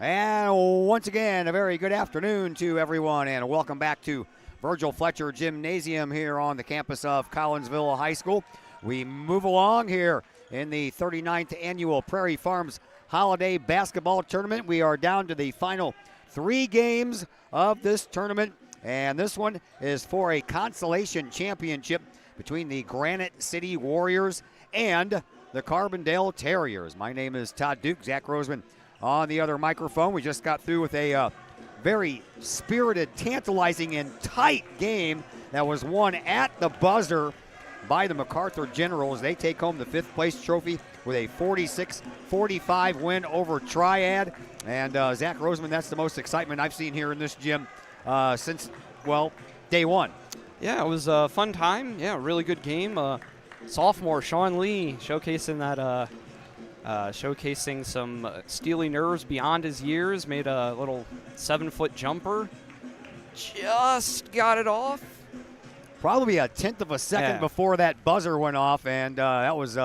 And once again, a very good afternoon to everyone, and welcome back to Virgil Fletcher Gymnasium here on the campus of Collinsville High School. We move along here in the 39th annual Prairie Farms Holiday Basketball Tournament. We are down to the final 3 games of this tournament, and this one is for a consolation championship between the Granite City Warriors and the Carbondale Terriers. My name is Todd Duke. Zach Roseman on the other microphone. We just got through with a very spirited, tantalizing, and tight game that was won at the buzzer by the MacArthur Generals. They take home the 5th place trophy with a 46-45 win over Triad. And Zach Roseman, that's the most excitement I've seen here in this gym since, well, day one. Yeah, it was a fun time. Yeah, really good game. Sophomore Sean Lee showcasing some steely nerves beyond his years, made a little 7-foot jumper, just got it off. Probably a 1/10 of a second before that buzzer went off, and that was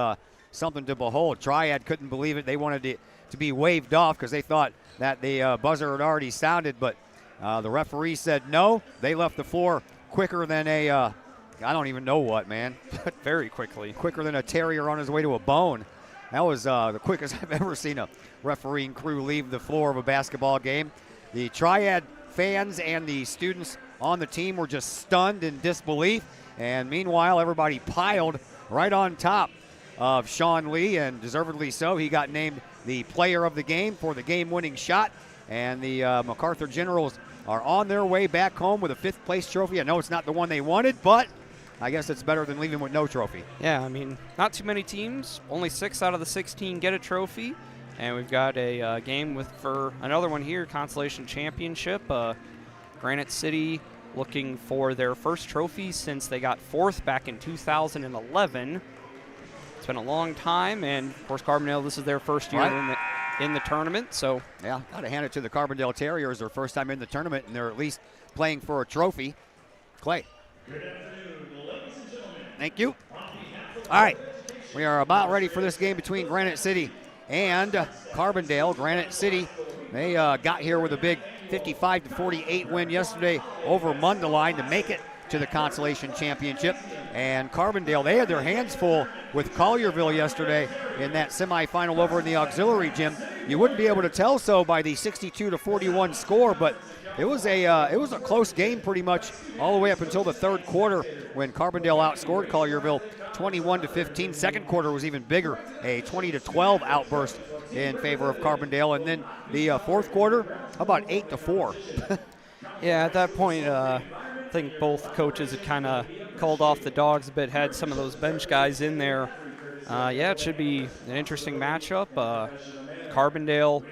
something to behold. Triad couldn't believe it. They wanted it to be waved off because they thought that the buzzer had already sounded, but the referee said no. They left the floor quicker than I don't even know what, man. Very quickly. Quicker than a terrier on his way to a bone. That was the quickest I've ever seen a refereeing crew leave the floor of a basketball game. The Triad fans and the students on the team were just stunned in disbelief. And meanwhile, everybody piled right on top of Sean Lee, and deservedly so. He got named the player of the game for the game-winning shot. And the MacArthur Generals are on their way back home with a 5th place trophy. I know it's not the one they wanted, but I guess it's better than leaving with no trophy. Yeah, I mean, not too many teams. Only 6 out of the 16 get a trophy. And we've got a game for another one here, Consolation Championship. Granite City looking for their first trophy since they got 4th back in 2011. It's been a long time, and of course Carbondale, this is their first year in the tournament. So yeah, got to hand it to the Carbondale Terriers, their first time in the tournament, and they're at least playing for a trophy. Clay. Thank you. All right, we are about ready for this game between Granite City and Carbondale. Granite City, they got here with a big 55-48 win yesterday over Mundelein to make it to the Consolation Championship. And Carbondale, they had their hands full with Collierville yesterday in that semifinal over in the auxiliary gym. You wouldn't be able to tell so by the 62-41 score, but it was a close game pretty much all the way up until the 3rd quarter when Carbondale outscored Collierville 21-15. 2nd quarter was even bigger, a 20-12 outburst in favor of Carbondale, and then the 4th quarter, how about 8-4? Yeah, at that point, I think both coaches had kind of called off the dogs a bit, had some of those bench guys in there. Yeah, it should be an interesting matchup. Carbondale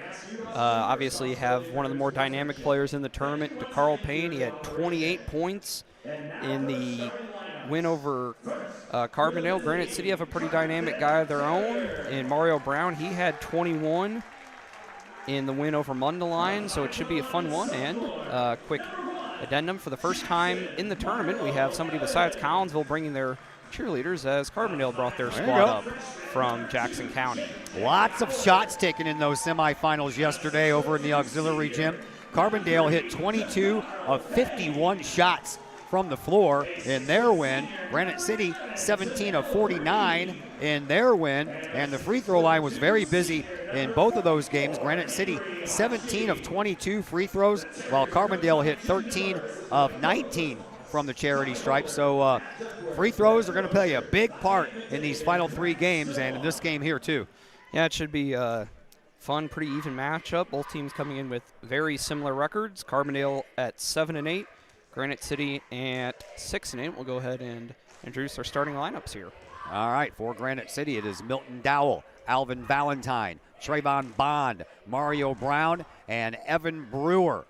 obviously have one of the more dynamic players in the tournament, DeCarl Payne. He had 28 points in the win over Carbondale. Granite City have a pretty dynamic guy of their own. And Mario Brown, he had 21 in the win over Mundelein, so it should be a fun one. And quick addendum, for the first time in the tournament, we have somebody besides Collinsville bringing their cheerleaders, as Carbondale brought their squad up from Jackson County. Lots of shots taken in those semifinals yesterday over in the auxiliary gym. Carbondale hit 22 of 51 shots from the floor in their win. Granite City 17 of 49 in their win, and the free throw line was very busy in both of those games. Granite City 17 of 22 free throws, while Carbondale hit 13 of 19 from the charity stripe. So free throws are going to play a big part in these final 3 games, and in this game here too. Yeah, it should be a fun, pretty even matchup. Both teams coming in with very similar records. Carbondale at 7-8, Granite City at 6-8. We'll go ahead and introduce our starting lineups here. All right, for Granite City, it is Milton Dowell, Alvin Valentine, Trayvon Bond, Mario Brown, and Evan Brewer.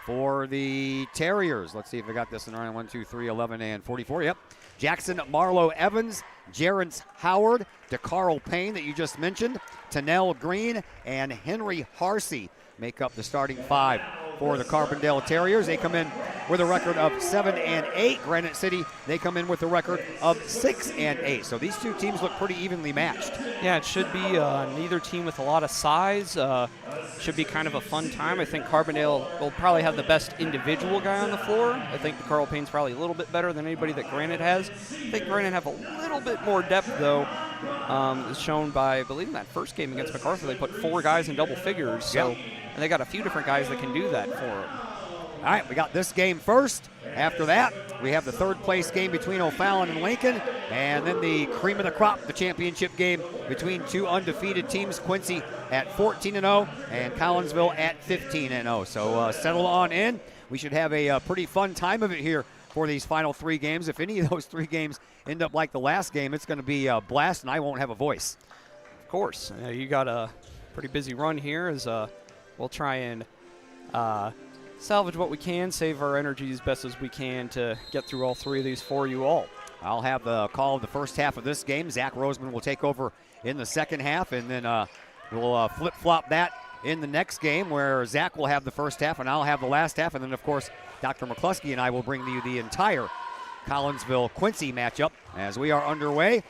For the Terriers, let's see if I got this in round 1, 2, 3, 11, and 44. Yep. Jackson Marlowe Evans, Jerence Howard, DeCarl Payne that you just mentioned, Tanel Green, and Henry Harsey make up the starting 5 for the Carbondale Terriers. They come in with a record of 7-8. Granite City, they come in with a record of 6-8. So these two teams look pretty evenly matched. Yeah, it should be neither team with a lot of size. should be kind of a fun time. I think Carbondale will probably have the best individual guy on the floor. I think Carl Payne's probably a little bit better than anybody that Granite has. I think Granite have a little bit more depth, though, as shown by, I believe in that first game against MacArthur, they put 4 guys in double figures. So, and they got a few different guys that can do that for them. All right, we got this game first. After that, we have the third-place game between O'Fallon and Lincoln, and then the cream of the crop, the championship game between 2 undefeated teams, Quincy at 14-0 and Collinsville at 15-0. So settle on in. We should have a pretty fun time of it here for these final 3 games. If any of those 3 games end up like the last game, it's going to be a blast, and I won't have a voice. Of course. You got a pretty busy run here as we'll try and salvage what we can, save our energy as best as we can to get through all 3 of these for you all. I'll have the call of the first half of this game. Zach Roseman will take over in the second half, and then we'll flip-flop that in the next game where Zach will have the first half and I'll have the last half. And then, of course, Dr. McCluskey and I will bring you the entire Collinsville-Quincy matchup as we are underway.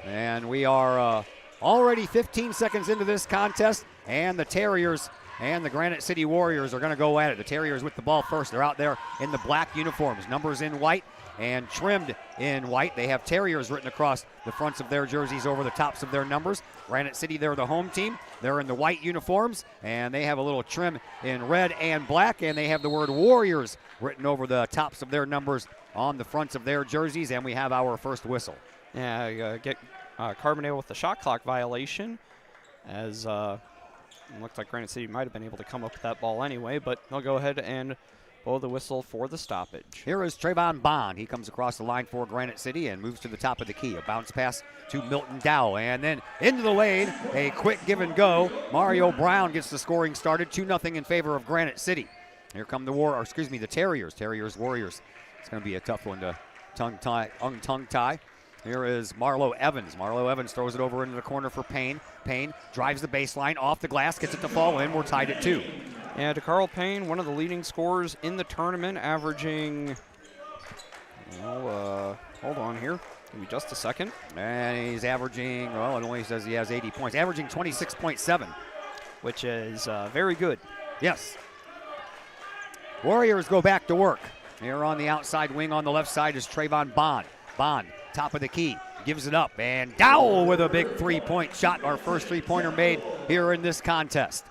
And we are already 15 seconds into this contest, and the Terriers and the Granite City Warriors are going to go at it. The Terriers with the ball first. They're out there in the black uniforms, numbers in white and trimmed in white. They have Terriers written across the fronts of their jerseys over the tops of their numbers. Granite City, they're the home team. They're in the white uniforms, and they have a little trim in red and black, and they have the word Warriors written over the tops of their numbers on the fronts of their jerseys, and we have our first whistle. Yeah, get Carbondale with the shot clock violation, as it looked like Granite City might have been able to come up with that ball anyway, but they'll go ahead and blow the whistle for the stoppage. Here is Trayvon Bond. He comes across the line for Granite City and moves to the top of the key. A bounce pass to Milton Dow, and then into the lane, a quick give and go. Mario Brown gets the scoring started, 2-0 in favor of Granite City. Here come the Terriers. Terriers, Warriors. It's going to be a tough one to tongue tie. Here is Marlo Evans. Marlo Evans throws it over into the corner for Payne. Payne drives the baseline off the glass, gets it to fall in. We're tied at 2. Yeah, to Carl Payne, one of the leading scorers in the tournament, averaging, hold on here. Give me just a second. And he's averaging, well, it only says he has 80 points. Averaging 26.7. Which is very good. Yes. Warriors go back to work. Here on the outside wing on the left side is Trayvon Bond. Bond, top of the key, gives it up, and Dowell with a big three-point shot, our first three-pointer made here in this contest.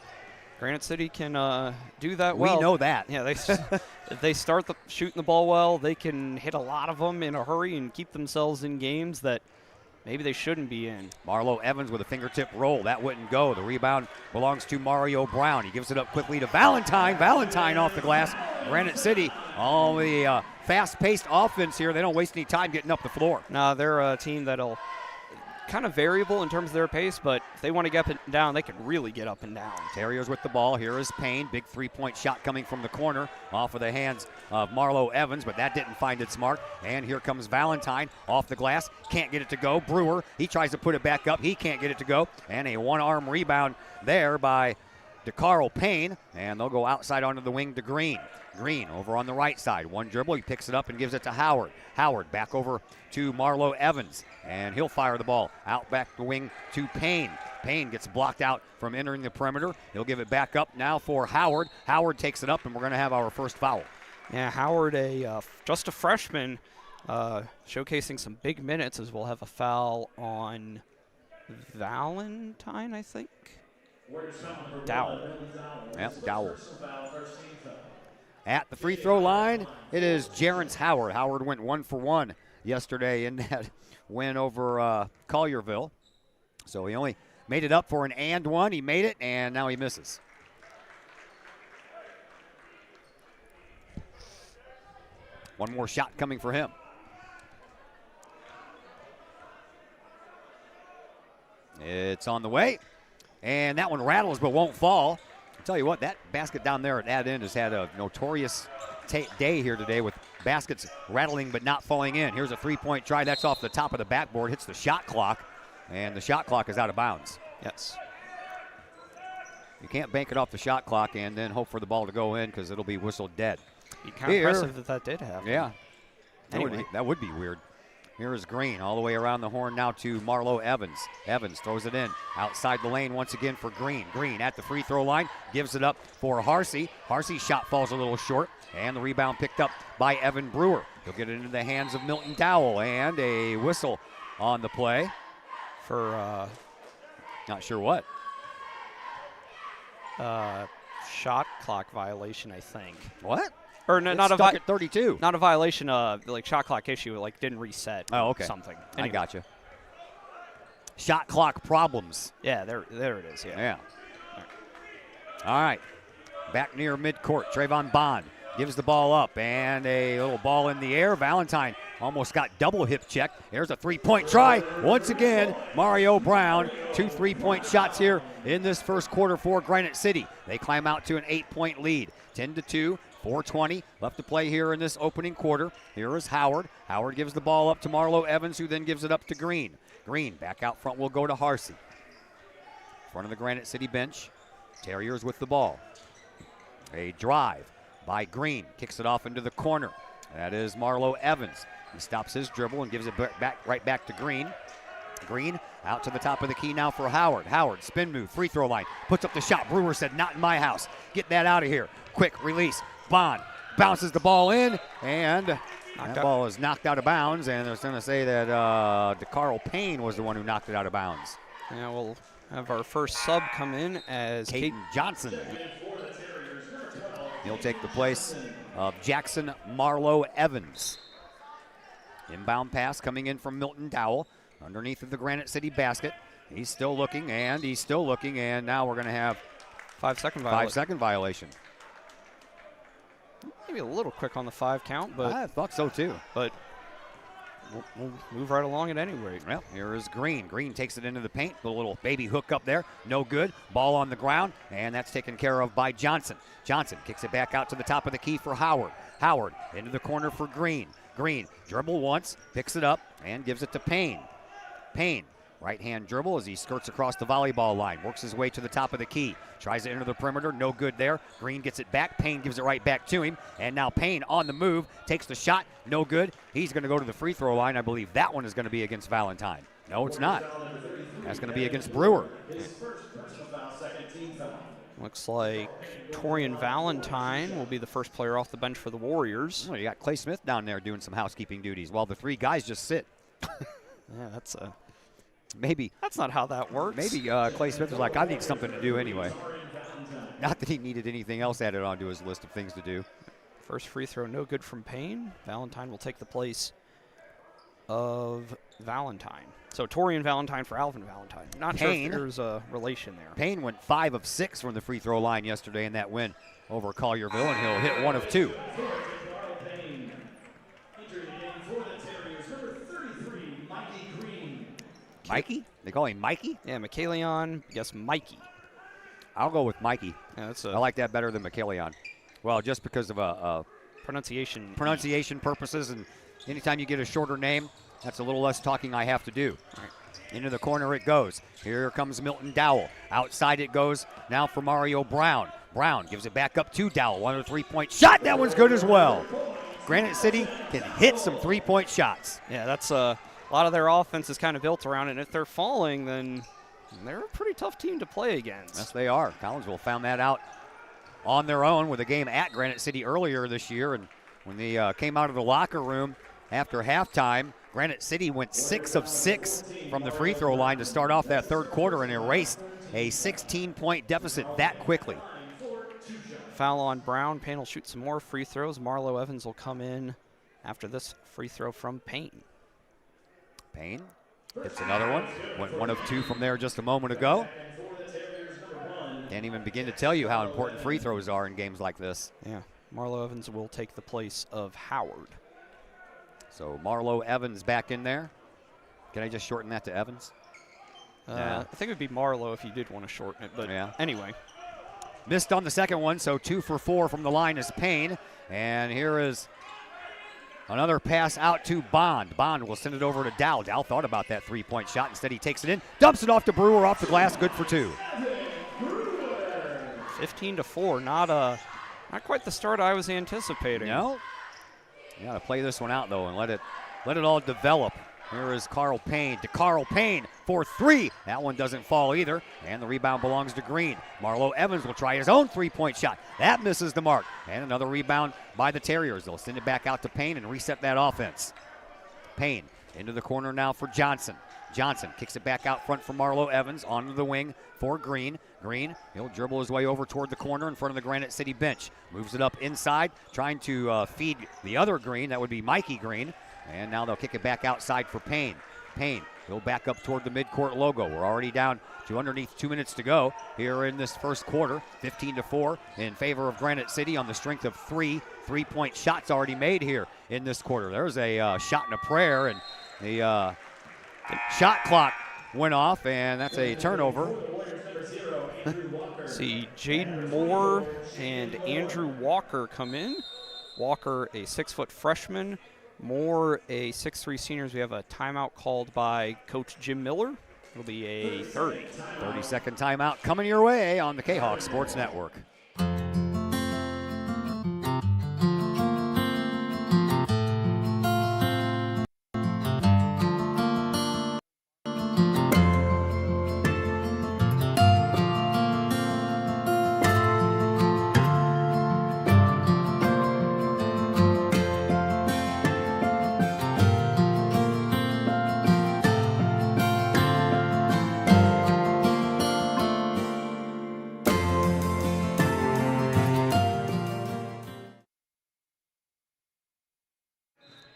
Granite City can do that well. We know that. Yeah, if they start shooting the ball well, they can hit a lot of them in a hurry and keep themselves in games that maybe they shouldn't be in. Marlo Evans with a fingertip roll. That wouldn't go. The rebound belongs to Mario Brown. He gives it up quickly to Valentine. Valentine off the glass. Granite City, all the fast-paced offense here. They don't waste any time getting up the floor. No, they're a team that'll kind of variable in terms of their pace, but if they want to get up and down, they can really get up and down. Terriers with the ball. Here is Payne. Big three-point shot coming from the corner off of the hands of Marlo Evans, but that didn't find its mark. And here comes Valentine off the glass. Can't get it to go. Brewer, he tries to put it back up. He can't get it to go. And a one-arm rebound there by DeCarl Payne. And they'll go outside onto the wing to Green. Green over on the right side. One dribble. He picks it up and gives it to Howard. Howard back over to Marlo Evans. And he'll fire the ball out back the wing to Payne. Payne gets blocked out from entering the perimeter. He'll give it back up now for Howard. Howard takes it up, and we're going to have our first foul. Yeah, Howard, just a freshman, showcasing some big minutes, as we'll have a foul on Valentine, I think. Dowell. Yep, Dowell. At the free throw line, it is Jerrance Howard. Howard went 1 for 1 yesterday in that win over Collierville. So he only made it up for an and one. He made it, and now he misses. One more shot coming for him. It's on the way, and that one rattles but won't fall. I'll tell you what, that basket down there at that end has had a notorious day here today with baskets rattling but not falling in. Here's a three-point try. That's off the top of the backboard, hits the shot clock, and the shot clock is out of bounds. Yes. You can't bank it off the shot clock and then hope for the ball to go in because it'll be whistled dead. Be kind of impressive that did happen. Yeah. Anyway. That would be weird. Here is Green all the way around the horn now to Marlo Evans. Evans throws it in outside the lane once again for Green. Green at the free throw line, gives it up for Harsey. Harsey's shot falls a little short, and the rebound picked up by Evan Brewer. He'll get it into the hands of Milton Dowell, and a whistle on the play. For, not sure what. Shot clock violation, I think. What? Or no, not stuck at 32. Not a violation, like shot clock issue, like didn't reset. Oh, okay. Something. Anyway. I gotcha. Shot clock problems. Yeah, there it is. Yeah. All right. Back near midcourt, Trayvon Bond gives the ball up, and a little ball in the air. Valentine almost got double hip check. There's a three-point try. Once again, Mario Brown, 2 3-point shots here in this first quarter for Granite City. They climb out to an 8-point lead, 10-2. 4:20 left to play here in this opening quarter. Here is Howard. Howard gives the ball up to Marlo Evans, who then gives it up to Green. Green back out front will go to Harsey. Front of the Granite City bench. Terriers with the ball. A drive by Green. Kicks it off into the corner. That is Marlo Evans. He stops his dribble and gives it right back to Green. Green out to the top of the key now for Howard. Howard, spin move, free throw line. Puts up the shot. Brewer said, not in my house. Get that out of here. Quick release. Bond bounces the ball in, and that ball is knocked out of bounds, and I was going to say that DeCarl Payne was the one who knocked it out of bounds. Yeah, we'll have our first sub come in as Caden Johnson. He'll take the place of Jackson Marlo Evans. Inbound pass coming in from Milton Dowell underneath of the Granite City basket. He's still looking, and now we're going to have 5-second violation. 5-second violation. Maybe a little quick on the 5 count, but I thought so too. But we'll move right along at any rate. Well, here is Green. Green takes it into the paint. The little baby hook up there. No good. Ball on the ground, and that's taken care of by Johnson. Johnson kicks it back out to the top of the key for Howard. Howard into the corner for Green. Green dribble once, picks it up, and gives it to Payne. Payne, right-hand dribble as he skirts across the volleyball line. Works his way to the top of the key. Tries to enter the perimeter. No good there. Green gets it back. Payne gives it right back to him. And now Payne on the move. Takes the shot. No good. He's going to go to the free throw line. I believe that one is going to be against Valentine. No, it's not. That's going to be against Brewer. Looks like Torian Valentine will be the first player off the bench for the Warriors. Well, you got Clay Smith down there doing some housekeeping duties while the 3 guys just sit. Yeah, that's a... Maybe. That's not how that works. Maybe Clay Smith was like, I need something to do anyway. Not that he needed anything else added onto his list of things to do. First free throw, no good from Payne. Valentine will take the place of Valentine. So Torian Valentine for Alvin Valentine. Not sure if there's a relation there. Payne went 5 of 6 from the free throw line yesterday in that win over Collierville, and he'll hit 1 of 2. Mikey? They call him Mikey? Yeah, Michaelion, I guess Mikey. I'll go with Mikey. Yeah, I like that better than Michaelion. Well, just because of pronunciation purposes, and anytime you get a shorter name, that's a little less talking I have to do. All right. Into the corner it goes. Here comes Milton Dowell. Outside it goes now for Mario Brown. Brown gives it back up to Dowell. 1 3-point shot. That one's good as well. Granite City can hit some 3-point shots. Yeah, that's a lot of their offense is kind of built around it. And if they're falling, then they're a pretty tough team to play against. Yes, they are. Collinsville found that out on their own with a game at Granite City earlier this year. And when they came out of the locker room after halftime, Granite City went 6 of 6 from the free throw line to start off that third quarter and erased a 16-point deficit that quickly. Foul on Brown. Payne will shoot some more free throws. Marlo Evans will come in after this free throw from Payne. Payne hits another one. Went 1 of 2 from there just a moment ago. Can't even begin to tell you how important free throws are in games like this. Yeah, Marlo Evans will take the place of Howard. So Marlo Evans back in there. Can I just shorten that to Evans? I think it would be Marlo if you did want to shorten it, but anyway. Missed on the second one, so 2 for 4 from the line is Payne. And here is another pass out to Bond. Bond will send it over to Dow. Dow thought about that 3-point shot. Instead, he takes it in, dumps it off to Brewer off the glass, good for 2. 15-4, not quite the start I was anticipating. No. You got to play this one out, though, and let it all develop. Here is Carl Payne to Carl Payne for three. That one doesn't fall either, and the rebound belongs to Green. Marlo Evans will try his own three-point shot. That misses the mark, and another rebound by the Terriers. They'll send it back out to Payne and reset that offense. Payne into the corner now for Johnson. Johnson kicks it back out front for Marlo Evans, onto the wing for Green. Green, he'll dribble his way over toward the corner in front of the Granite City bench. Moves it up inside, trying to feed the other Green. That would be Mikey Green. And now they'll kick it back outside for Payne. Payne, he'll back up toward the midcourt logo. We're already down to underneath 2 minutes to go here in this first quarter. 15-4 in favor of Granite City on the strength of three-point shots already made here in this quarter. There's a shot and a prayer, and the shot clock went off, and that's a turnover. See, Jaden Moore and Andrew Walker come in. Walker, a 6-foot freshman. Moore, a 6'3" senior. We have a timeout called by Coach Jim Miller. It'll be a 30-second timeout coming your way on the K-Hawk Sports Network.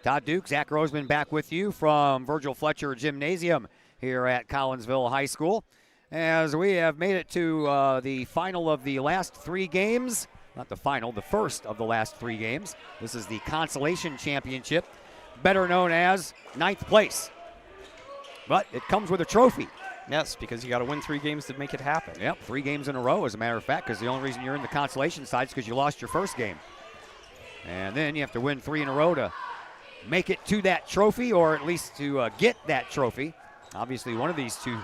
Todd Duke, Zach Roseman back with you from Virgil Fletcher Gymnasium here at Collinsville High School. As we have made it to the final of the last three games, not the final, the first of the last three games. This is the Consolation Championship, better known as ninth place. But it comes with a trophy. Yes, because you got to win 3 games to make it happen. Yep, 3 games in a row, as a matter of fact, because the only reason you're in the consolation side is because you lost your first game. And then you have to win 3 in a row to make it to that trophy, or at least to get that trophy. Obviously, one of these two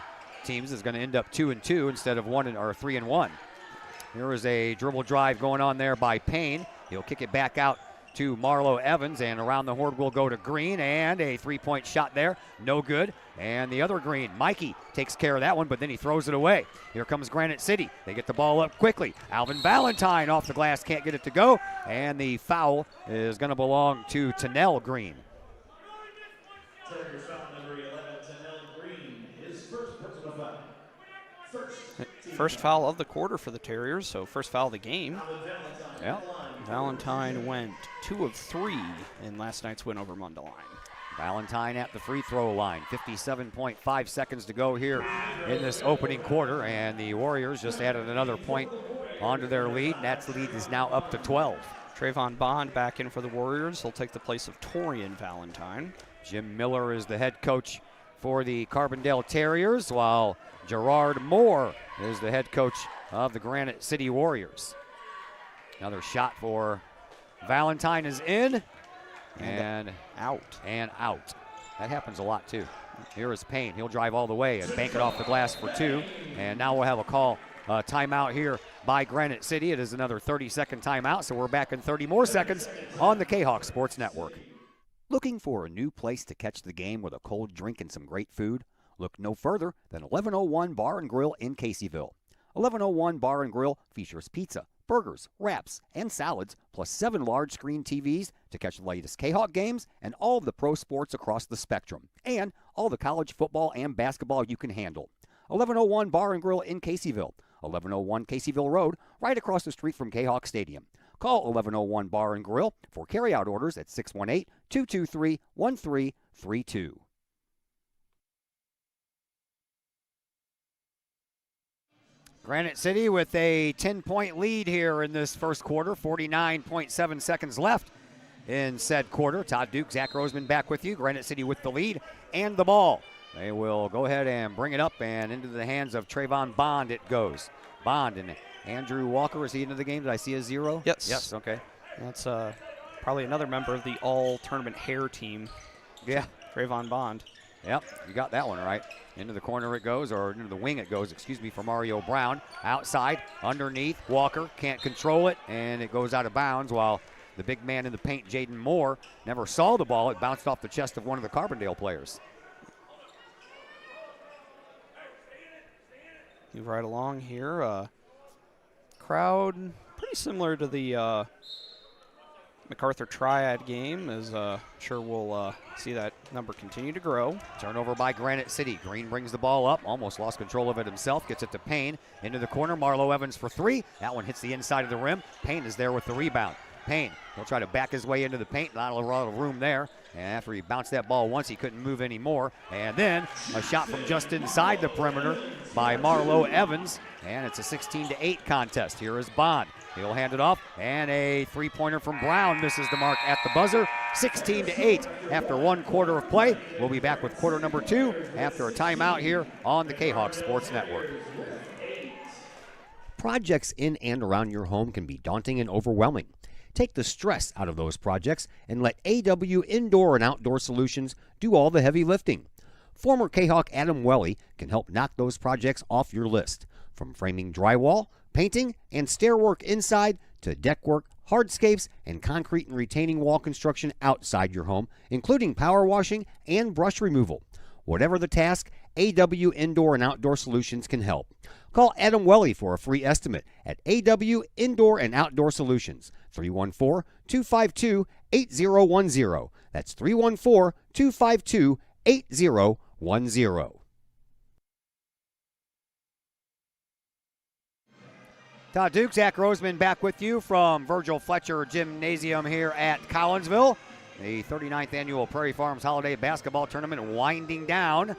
teams is going to end up 2-2 instead of 3-1. Here is a dribble drive going on there by Payne. He'll kick it back out to Marlo Evans, and around the horn will go to Green, and a 3-point shot there, no good. And the other Green, Mikey, takes care of that one, but then he throws it away. Here comes Granite City. They get the ball up quickly. Alvin Valentine off the glass, can't get it to go, and the foul is going to belong to Tennell Green. First foul of the quarter for the Terriers, so first foul of the game. Yeah. Valentine went 2 of 3 in last night's win over Mundelein. Valentine at the free throw line. 57.5 seconds to go here in this opening quarter, and the Warriors just added another point onto their lead. That lead is now up to 12. Trayvon Bond back in for the Warriors. He'll take the place of Torian Valentine. Jim Miller is the head coach for the Carbondale Terriers, while Gerard Moore is the head coach of the Granite City Warriors. Another shot for Valentine is in and out. That happens a lot too. Here is Payne. He'll drive all the way and bank it off the glass for 2. And now we'll have a call timeout here by Granite City. It is another 30-second timeout, so we're back in 30 more seconds on the K-Hawk Sports Network. Looking for a new place to catch the game with a cold drink and some great food? Look no further than 1101 Bar and Grill in Caseyville. 1101 Bar and Grill features pizza, burgers, wraps, and salads, plus 7 large screen TVs to catch the latest K-Hawk games and all of the pro sports across the spectrum, and all the college football and basketball you can handle. 1101 Bar and Grill in Caseyville, 1101 Caseyville Road, right across the street from K-Hawk Stadium. Call 1101 Bar and Grill for carryout orders at 618-223-1332. Granite City with a 10-point lead here in this first quarter, 49.7 seconds left in said quarter. Todd Duke, Zach Roseman back with you. Granite City with the lead and the ball. They will go ahead and bring it up, and into the hands of Trayvon Bond it goes. Bond and Andrew Walker, is he into the game? Did I see a 0? Yes, okay. That's probably another member of the all-tournament hair team. Yeah. Trayvon Bond. Yep, you got that one right. Into the corner it goes, or into the wing it goes, for Mario Brown. Outside, underneath, Walker can't control it, and it goes out of bounds, while the big man in the paint, Jaden Moore, never saw the ball. It bounced off the chest of one of the Carbondale players. Move right along here. Crowd pretty similar to the MacArthur Triad game, as sure we'll see that number continue to grow. Turnover by Granite City. Green brings the ball up, almost lost control of it himself, gets it to Payne, into the corner. Marlo Evans for three. That one hits the inside of the rim. Payne is there with the rebound. Payne, he'll try to back his way into the paint, not a lot of room there. And after he bounced that ball once, he couldn't move anymore. And then a shot from just inside the perimeter by Marlo Evans. And it's a 16-8 contest. Here is Bond. He'll hand it off, and a three-pointer from Brown misses the mark at the buzzer. 16-8 after 1 quarter of play. We'll be back with quarter number 2 after a timeout here on the K-Hawk Sports Network. Projects in and around your home can be daunting and overwhelming. Take the stress out of those projects and let AW Indoor and Outdoor Solutions do all the heavy lifting. Former K-Hawk Adam Welly can help knock those projects off your list. From framing drywall, painting, and stair work inside to deck work, hardscapes, and concrete and retaining wall construction outside your home, including power washing and brush removal. Whatever the task, AW Indoor and Outdoor Solutions can help. Call Adam Welly for a free estimate at AW Indoor and Outdoor Solutions, 314-252-8010. That's 314-252-8010. Todd Duke, Zach Roseman back with you from Virgil Fletcher Gymnasium here at Collinsville. The 39th annual Prairie Farms Holiday Basketball Tournament winding down.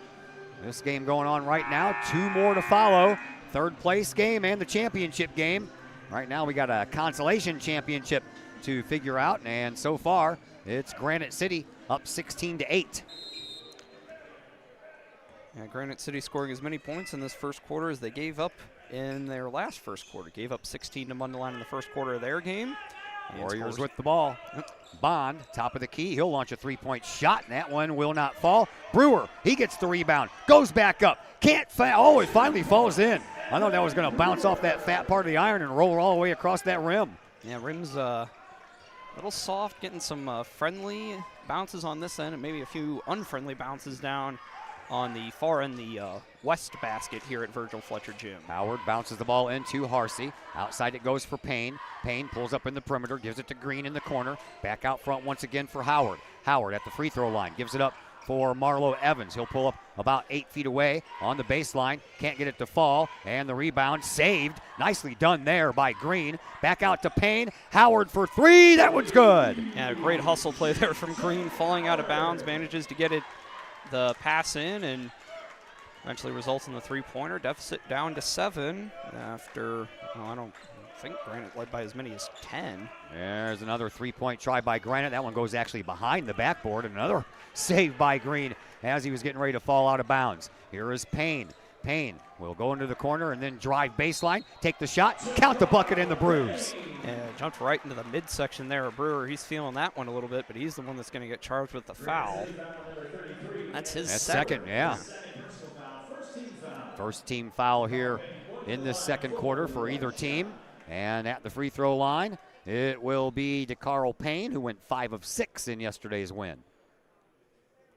This game going on right now. 2 more to follow. Third place game and the championship game. Right now we got a consolation championship to figure out, and so far it's Granite City up 16-8. Yeah, Granite City scoring as many points in this first quarter as they gave up in their last first quarter. Gave up 16 to Mundelein in the first quarter of their game. Warriors with the ball. Bond, top of the key. He'll launch a three-point shot, and that one will not fall. Brewer, he gets the rebound. Goes back up. Can't foul. Oh, it finally falls in. I thought that was going to bounce off that fat part of the iron and roll all the way across that rim. Yeah, rim's a little soft, getting some friendly bounces on this end and maybe a few unfriendly bounces down on the far end, the west basket here at Virgil Fletcher Gym. Howard bounces the ball into Harsey. Outside it goes for Payne. Payne pulls up in the perimeter, gives it to Green in the corner. Back out front once again for Howard. Howard at the free throw line, gives it up for Marlo Evans. He'll pull up about 8 feet away on the baseline. Can't get it to fall, and the rebound saved. Nicely done there by Green. Back out to Payne. Howard for three. That one's good. Yeah, great hustle play there from Green, falling out of bounds, manages to get it the pass in, and eventually results in the three-pointer. Deficit down to 7 after, I don't think Granite led by as many as 10. There's another three-point try by Granite. That one goes actually behind the backboard. Another save by Green as he was getting ready to fall out of bounds. Here is Payne. Payne will go into the corner and then drive baseline, take the shot, count the bucket and the bruise. Yeah, jumped right into the midsection there. Brewer, he's feeling that one a little bit, but he's the one that's going to get charged with the foul. That's his second. Yeah. First team foul here in this second quarter for either team. And at the free throw line, it will be DeCarl Payne, who went 5 of 6 in yesterday's win.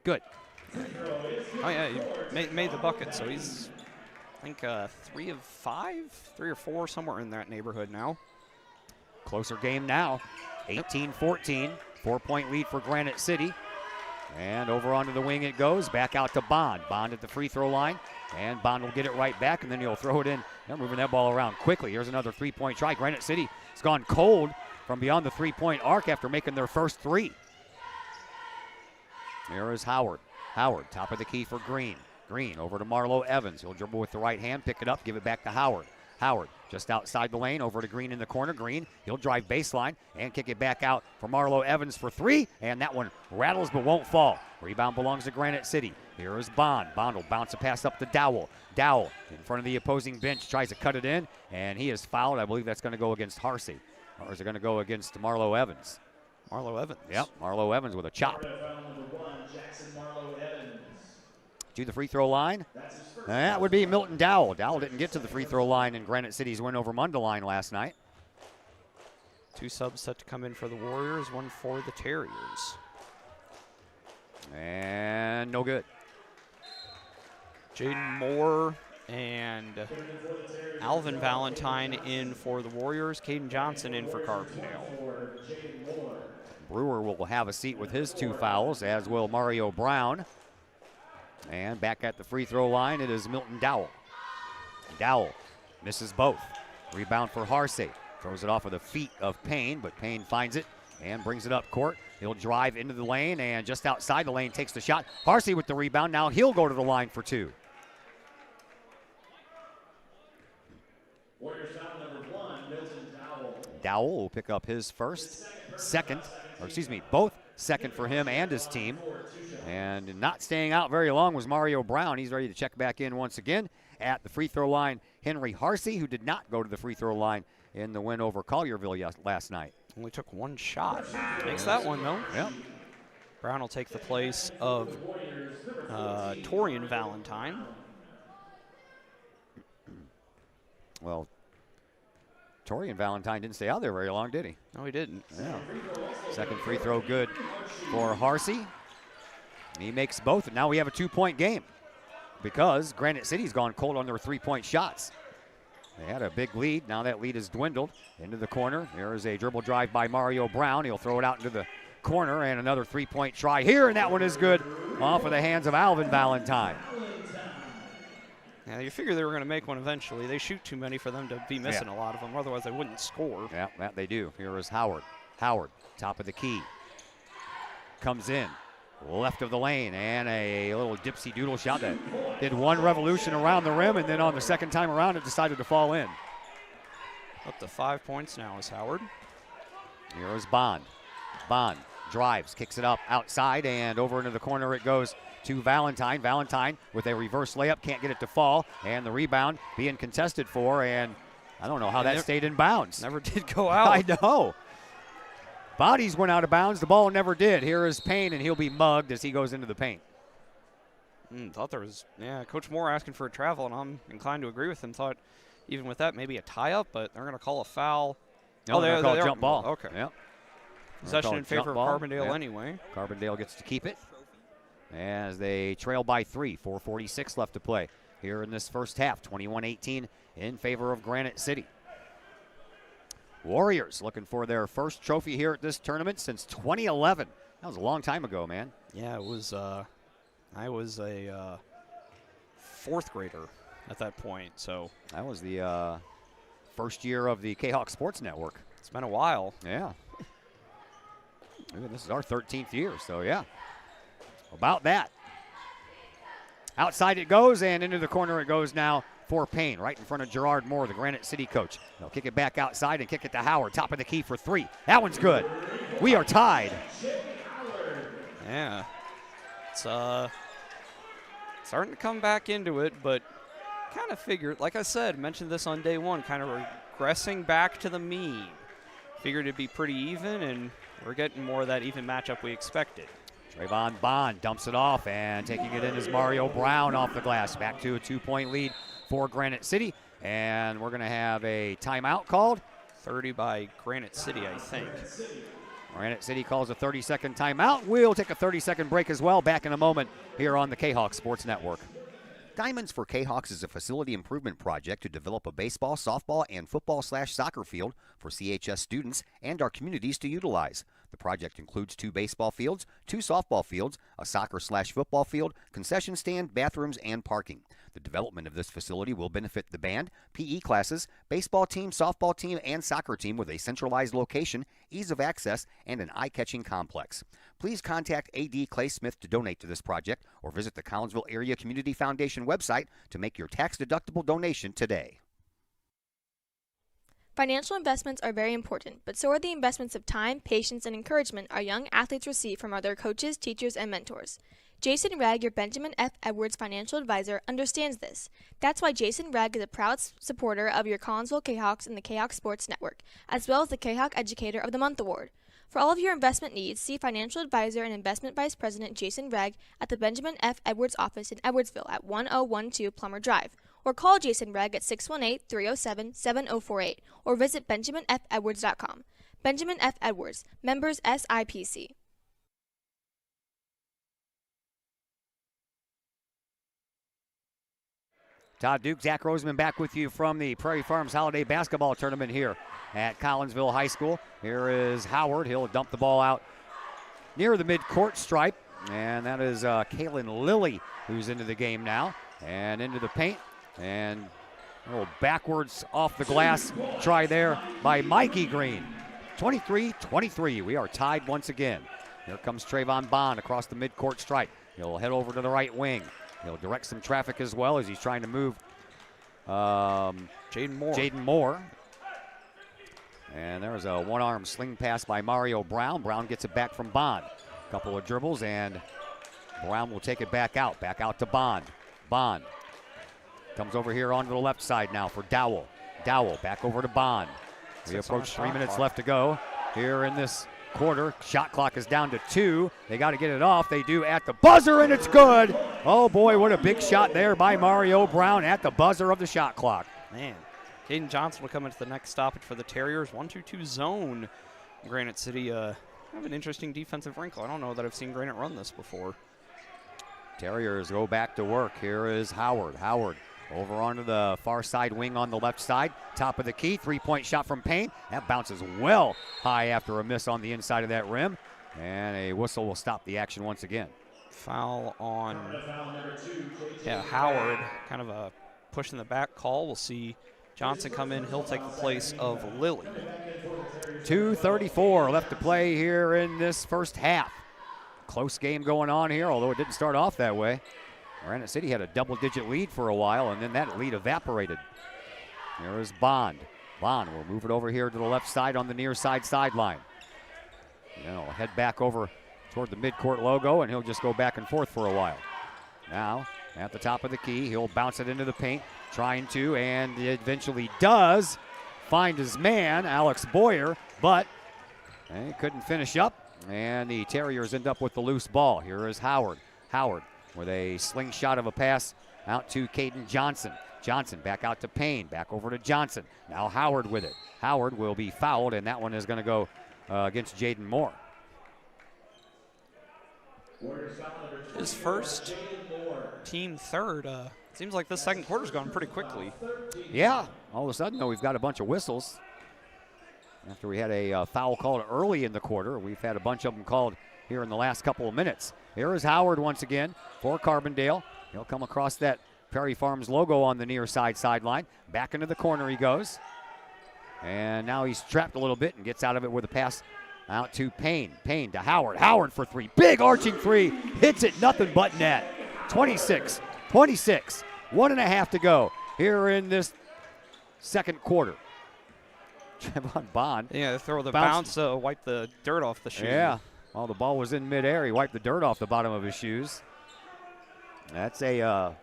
Good. Oh, yeah, he made the bucket, so he's, I think, 3 of 5, 3 or 4, somewhere in that neighborhood now. Closer game now, 18-14, 4-point lead for Granite City. And over onto the wing it goes, back out to Bond. Bond at the free throw line, and Bond will get it right back, and then he'll throw it in. They're moving that ball around quickly. Here's another three-point try. Granite City has gone cold from beyond the three-point arc after making their first 3. Here is Howard. Howard, top of the key for Green. Green over to Marlo Evans. He'll dribble with the right hand, pick it up, give it back to Howard. Howard just outside the lane, over to Green in the corner. Green, he'll drive baseline and kick it back out for Marlo Evans for 3, and that one rattles but won't fall. Rebound belongs to Granite City. Here is Bond. Bond will bounce a pass up to Dowell. Dowell in front of the opposing bench tries to cut it in, and he is fouled. I believe that's going to go against Harsey. Or is it going to go against Marlo Evans? Marlo Evans. Yep, Marlo Evans with a chop. To the free throw line. That would be Milton Dowell. Dowell didn't get to the free throw line in Granite City's win over Mundelein last night. 2 subs set to come in for the Warriors, 1 for the Terriers. And no good. Jaden Moore And Alvin Valentine in for the Warriors. Caden Johnson in for Carbondale. Brewer will have a seat with his 2 fouls, as will Mario Brown. And back at the free throw line, it is Milton Dowell. Dowell misses both. Rebound for Harsey. Throws it off of the feet of Payne, but Payne finds it and brings it up court. He'll drive into the lane, and just outside the lane takes the shot. Harsey with the rebound. Now he'll go to the line for 2. Dowell will pick up his both second for him and his team. And not staying out very long was Mario Brown. He's ready to check back in once again. At the free throw line, Henry Harsey, who did not go to the free throw line in the win over Collierville last night. Only took 1 shot. Makes that one, though. Yep. Brown will take the place of Torian Valentine. Well, Torian Valentine didn't stay out there very long, did he? No, he didn't. Yeah. Second free throw good for Harsey. He makes both, and now we have a 2-point game because Granite City's gone cold on their 3-point shots. They had a big lead. Now that lead has dwindled into the corner. There is a dribble drive by Mario Brown. He'll throw it out into the corner, and another 3-point try here, and that one is good off of the hands of Alvin Valentine. Yeah, you figure they were going to make one eventually. They shoot too many for them to be missing a lot of them. Otherwise, they wouldn't score. Yeah, that they do. Here is Howard. Howard, top of the key. Comes in, left of the lane, and a little dipsy doodle shot that did 1 revolution around the rim, and then on the second time around, it decided to fall in. Up to 5 points now is Howard. Here is Bond. Bond drives, kicks it up outside, and over into the corner it goes to Valentine. Valentine with a reverse layup, can't get it to fall, and the rebound being contested for, and I don't know how that stayed in bounds. Never did go out. I know. Bodies went out of bounds. The ball never did. Here is Payne, and he'll be mugged as he goes into the paint. Thought there was, Coach Moore asking for a travel, and I'm inclined to agree with him. Thought even with that, maybe a tie-up, but they're going to call a foul. No, they're going to call a jump ball. Okay. Yep. Possession in favor of Carbondale anyway. Carbondale gets to keep it as they trail by 3. 4:46 left to play here in this first half. 21-18 in favor of Granite City. Warriors looking for their first trophy here at this tournament since 2011. That was a long time ago, man. Yeah, it was. I was a 4th grader at that point, so. That was the first year of the K-Hawk Sports Network. It's been a while. Yeah. This is our 13th year, so yeah. About that. Outside it goes, and into the corner it goes now for Payne, right in front of Gerard Moore, the Granite City coach. They'll kick it back outside and kick it to Howard, top of the key for 3. That one's good. We are tied. Yeah. It's starting to come back into it, but kind of figured, like I said, mentioned this on day 1, kind of regressing back to the mean. Figured it'd be pretty even, and we're getting more of that even matchup we expected. Trayvon Bond dumps it off, and taking it in is Mario Brown off the glass. Back to a 2-point lead for Granite City, and we're going to have a timeout called. 30 by Granite City, I think. Granite City calls a 30-second timeout. We'll take a 30-second break as well. Back in a moment here on the K-Hawk Sports Network. Diamonds for K-Hawks is a facility improvement project to develop a baseball, softball, and football/soccer field for CHS students and our communities to utilize. The project includes 2 baseball fields, 2 softball fields, a soccer/football field, concession stand, bathrooms, and parking. The development of this facility will benefit the band, PE classes, baseball team, softball team, and soccer team with a centralized location, ease of access, and an eye-catching complex. Please contact A.D. Clay Smith to donate to this project or visit the Collinsville Area Community Foundation website to make your tax-deductible donation today. Financial investments are very important, but so are the investments of time, patience, and encouragement our young athletes receive from their coaches, teachers, and mentors. Jason Ragg, your Benjamin F. Edwards financial advisor, understands this. That's why Jason Ragg is a proud supporter of your Collinsville K-Hawks and the K-Hawk Sports Network, as well as the K-Hawk Educator of the Month Award. For all of your investment needs, see financial advisor and investment vice president Jason Ragg at the Benjamin F. Edwards office in Edwardsville at 1012 Plummer Drive, or call Jason Ragg at 618-307-7048, or visit benjaminfedwards.com. Benjamin F. Edwards, members SIPC. Todd Duke, Zach Roseman back with you from the Prairie Farms Holiday Basketball Tournament here at Collinsville High School. Here is Howard. He'll dump the ball out near the midcourt stripe. And that is Kaylin Lilly who's into the game now. And into the paint. And a little backwards off the glass try there by Mikey Green. 23-23. We are tied once again. Here comes Trayvon Bond across the midcourt stripe. He'll head over to the right wing. He'll direct some traffic as well as he's trying to move Jaden Moore. And there's a one-arm sling pass by Mario Brown. Brown gets it back from Bond. A couple of dribbles, and Brown will take it back out to Bond. Bond comes over here onto the left side now for Dowell. Dowell back over to Bond. We approach 3 minutes left to go here in this quarter. Shot clock is down to 2. They got to get it off. They do at the buzzer, and it's good. Oh, boy, what a big shot there by Mario Brown at the buzzer of the shot clock. Man, Caden Johnson will come into the next stoppage for the Terriers. 1-2-2 zone. Granite City have an interesting defensive wrinkle. I don't know that I've seen Granite run this before. Terriers go back to work. Here is Howard. Howard over onto the far side wing on the left side. Top of the key, three-point shot from Payne. That bounces well high after a miss on the inside of that rim. And a whistle will stop the action once again. Foul on Howard. Kind of a push in the back call. We'll see Johnson come in. He'll take the place of Lilly. 2:34 left to play here in this first half. Close game going on here, although it didn't start off that way. Granite City had a double-digit lead for a while, and then that lead evaporated. There is Bond. Bond will move it over here to the left side on the near side sideline. He'll head back over toward the midcourt logo, and he'll just go back and forth for a while. Now, at the top of the key, he'll bounce it into the paint, trying to, and eventually does, find his man, Alex Boyer, but he couldn't finish up, and the Terriers end up with the loose ball. Here is Howard. Howard with a slingshot of a pass out to Caden Johnson. Johnson back out to Payne, back over to Johnson. Now Howard with it. Howard will be fouled, and that one is going to go against Jaden Moore. His first, team third. Seems like this second quarter's gone pretty quickly. Yeah, all of a sudden, though, we've got a bunch of whistles. After we had a foul called early in the quarter, we've had a bunch of them called here in the last couple of minutes. Here is Howard once again for Carbondale. He'll come across that Prairie Farms logo on the near side sideline. Back into the corner he goes. And now he's trapped a little bit and gets out of it with a pass out to Payne. Payne to Howard. Howard for three. Big arching three. Hits it, nothing but net. 26-26. 1.5 to go here in this second quarter. Trevon Bond. Yeah, throw the bounce, wipe the dirt off the shoe. Yeah, while the ball was in midair, he wiped the dirt off the bottom of his shoes. That's a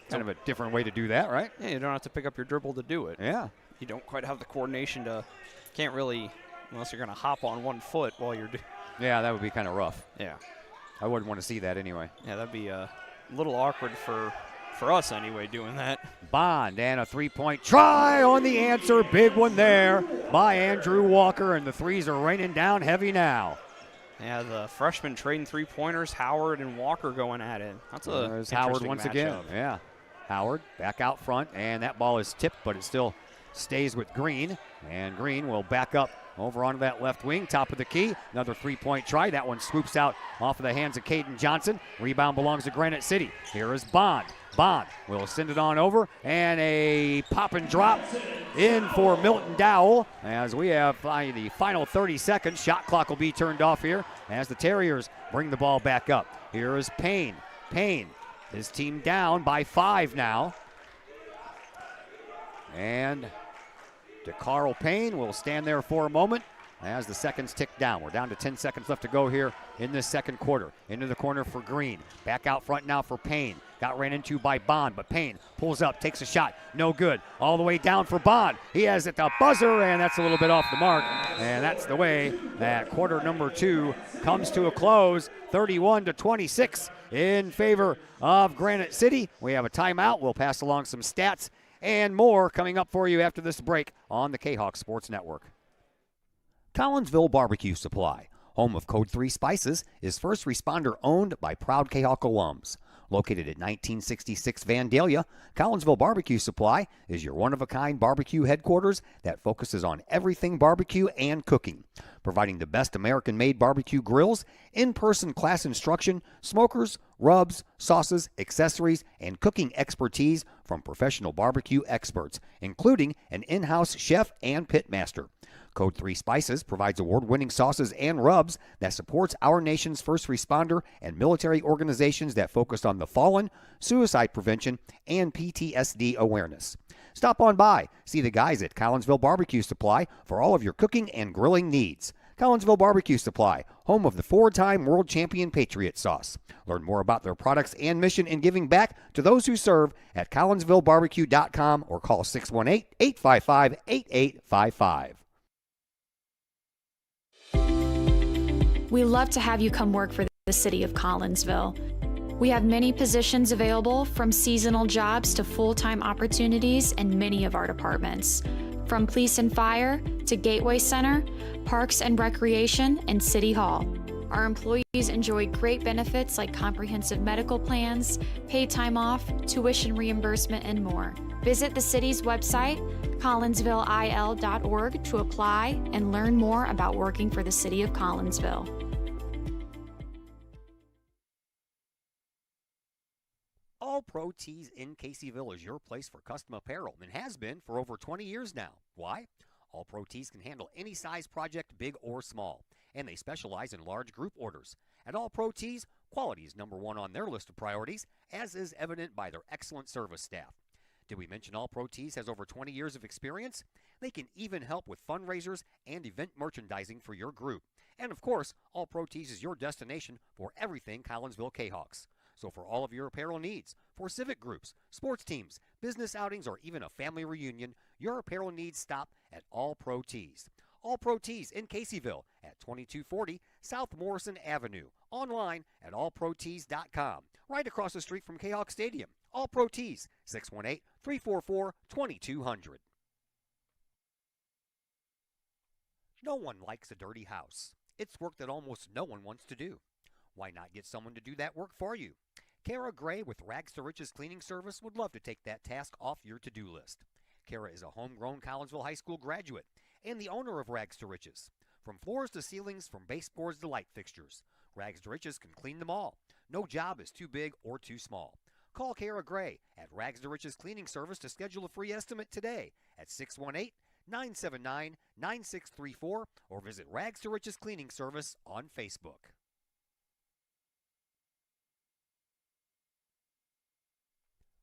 kind of a different way to do that, right? Yeah, you don't have to pick up your dribble to do it. Yeah. You don't quite have the coordination to, can't really, unless you're going to hop on 1 foot while you're doing. Yeah, that would be kind of rough. Yeah. I wouldn't want to see that anyway. Yeah, that'd be a little awkward for us anyway, doing that. Bond and a three-point try on the answer. Big one there by Andrew Walker, and the threes are raining down heavy now. Yeah, the freshmen trading three-pointers, Howard and Walker going at it. That's There's Howard once again. Yeah. Howard back out front, and that ball is tipped, but it still stays with Green. And Green will back up over onto that left wing, top of the key. Another three-point try. That one swoops out off of the hands of Caden Johnson. Rebound belongs to Granite City. Here is Bond. Bond will send it on over, and a pop and drop in for Milton Dowell as we have the final 30 seconds. Shot clock will be turned off here as the Terriers bring the ball back up. Here is Payne. Payne, his team down by 5 now. And DeCarl Payne will stand there for a moment as the seconds tick down. We're down to 10 seconds left to go here in this second quarter. Into the corner for Green. Back out front now for Payne. Got ran into by Bond, but Payne pulls up, takes a shot. No good. All the way down for Bond. He has it the buzzer, and that's a little bit off the mark. And that's the way that quarter number 2 comes to a close. 31-26 in favor of Granite City. We have a timeout. We'll pass along some stats and more coming up for you after this break on the K-Hawk Sports Network. Collinsville Barbecue Supply, home of Code 3 Spices, is first responder owned by proud K-Hawk alums. Located at 1966 Vandalia, Collinsville Barbecue Supply is your one-of-a-kind barbecue headquarters that focuses on everything barbecue and cooking, providing the best American-made barbecue grills, in-person class instruction, smokers, rubs, sauces, accessories, and cooking expertise from professional barbecue experts, including an in-house chef and pitmaster. Code 3 Spices provides award-winning sauces and rubs that supports our nation's first responder and military organizations that focus on the fallen, suicide prevention, and PTSD awareness. Stop on by, see the guys at Collinsville Barbecue Supply for all of your cooking and grilling needs. Collinsville Barbecue Supply, home of the 4-time world champion Patriot Sauce. Learn more about their products and mission in giving back to those who serve at collinsvillebarbecue.com or call 618-855-8855. We love to have you come work for the City of Collinsville. We have many positions available, from seasonal jobs to full-time opportunities in many of our departments. From police and fire to Gateway Center, Parks and Recreation, and City Hall. Our employees enjoy great benefits like comprehensive medical plans, paid time off, tuition reimbursement, and more. Visit the city's website, collinsvilleil.org, to apply and learn more about working for the City of Collinsville. All Pro Tees in Caseyville is your place for custom apparel and has been for over 20 years now. Why? All Pro Tees can handle any size project, big or small, and they specialize in large group orders. At All Pro Tees, quality is number one on their list of priorities, as is evident by their excellent service staff. Did we mention All Pro Tees has over 20 years of experience? They can even help with fundraisers and event merchandising for your group. And of course, All Pro Tees is your destination for everything Collinsville K-Hawks. So for all of your apparel needs, for civic groups, sports teams, business outings, or even a family reunion, your apparel needs stop at All Pro Tees. All Pro Tees in Caseyville at 2240 South Morrison Avenue. Online at allprotees.com. Right across the street from K-Hawk Stadium. All Pro Tees, 618-344-2200. No one likes a dirty house. It's work that almost no one wants to do. Why not get someone to do that work for you? Kara Gray with Rags to Riches Cleaning Service would love to take that task off your to-do list. Kara is a homegrown Collinsville High School graduate and the owner of Rags to Riches. From floors to ceilings, from baseboards to light fixtures, Rags to Riches can clean them all. No job is too big or too small. Call Kara Gray at Rags to Riches Cleaning Service to schedule a free estimate today at 618-979-9634 or visit Rags to Riches Cleaning Service on Facebook.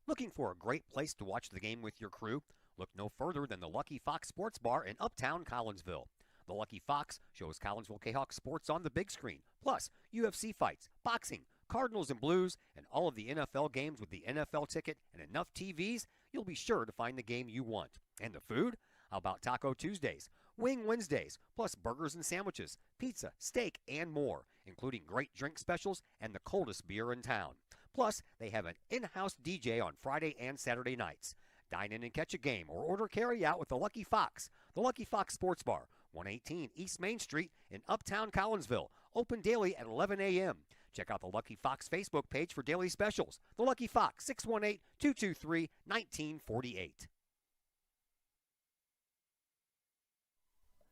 Looking for a great place to watch the game with your crew? Look no further than the Lucky Fox Sports Bar in Uptown Collinsville. The Lucky Fox shows Collinsville K-Hawk sports on the big screen, plus UFC fights, boxing, Cardinals and Blues, and all of the NFL games with the NFL ticket and enough TVs, you'll be sure to find the game you want. And the food? How about Taco Tuesdays, Wing Wednesdays, plus burgers and sandwiches, pizza, steak, and more, including great drink specials and the coldest beer in town. Plus, they have an in-house DJ on Friday and Saturday nights. Dine in and catch a game or order carry-out with the Lucky Fox. The Lucky Fox Sports Bar, 118 East Main Street in Uptown Collinsville. Open daily at 11 a.m. Check out the Lucky Fox Facebook page for daily specials. The Lucky Fox, 618-223-1948.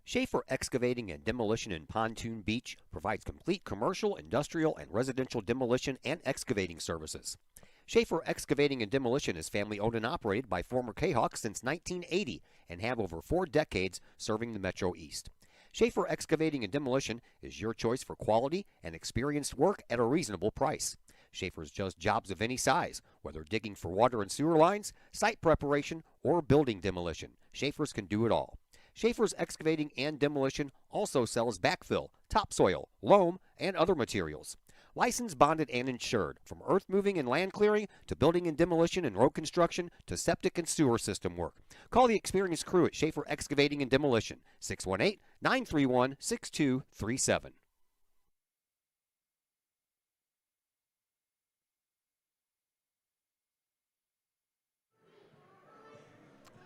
Schaefer Excavating and Demolition in Pontoon Beach provides complete commercial, industrial, and residential demolition and excavating services. Schaefer Excavating and Demolition is family owned and operated by former K-Hawks since 1980 and have over 4 decades serving the Metro East. Schaefer Excavating and Demolition is your choice for quality and experienced work at a reasonable price. Schaefer's does jobs of any size, whether digging for water and sewer lines, site preparation, or building demolition. Schaefer's can do it all. Schaefer's Excavating and Demolition also sells backfill, topsoil, loam, and other materials. Licensed, bonded, and insured, from earth moving and land clearing to building and demolition and road construction to septic and sewer system work. Call the experienced crew at Schaefer Excavating and Demolition, 618-931-6237.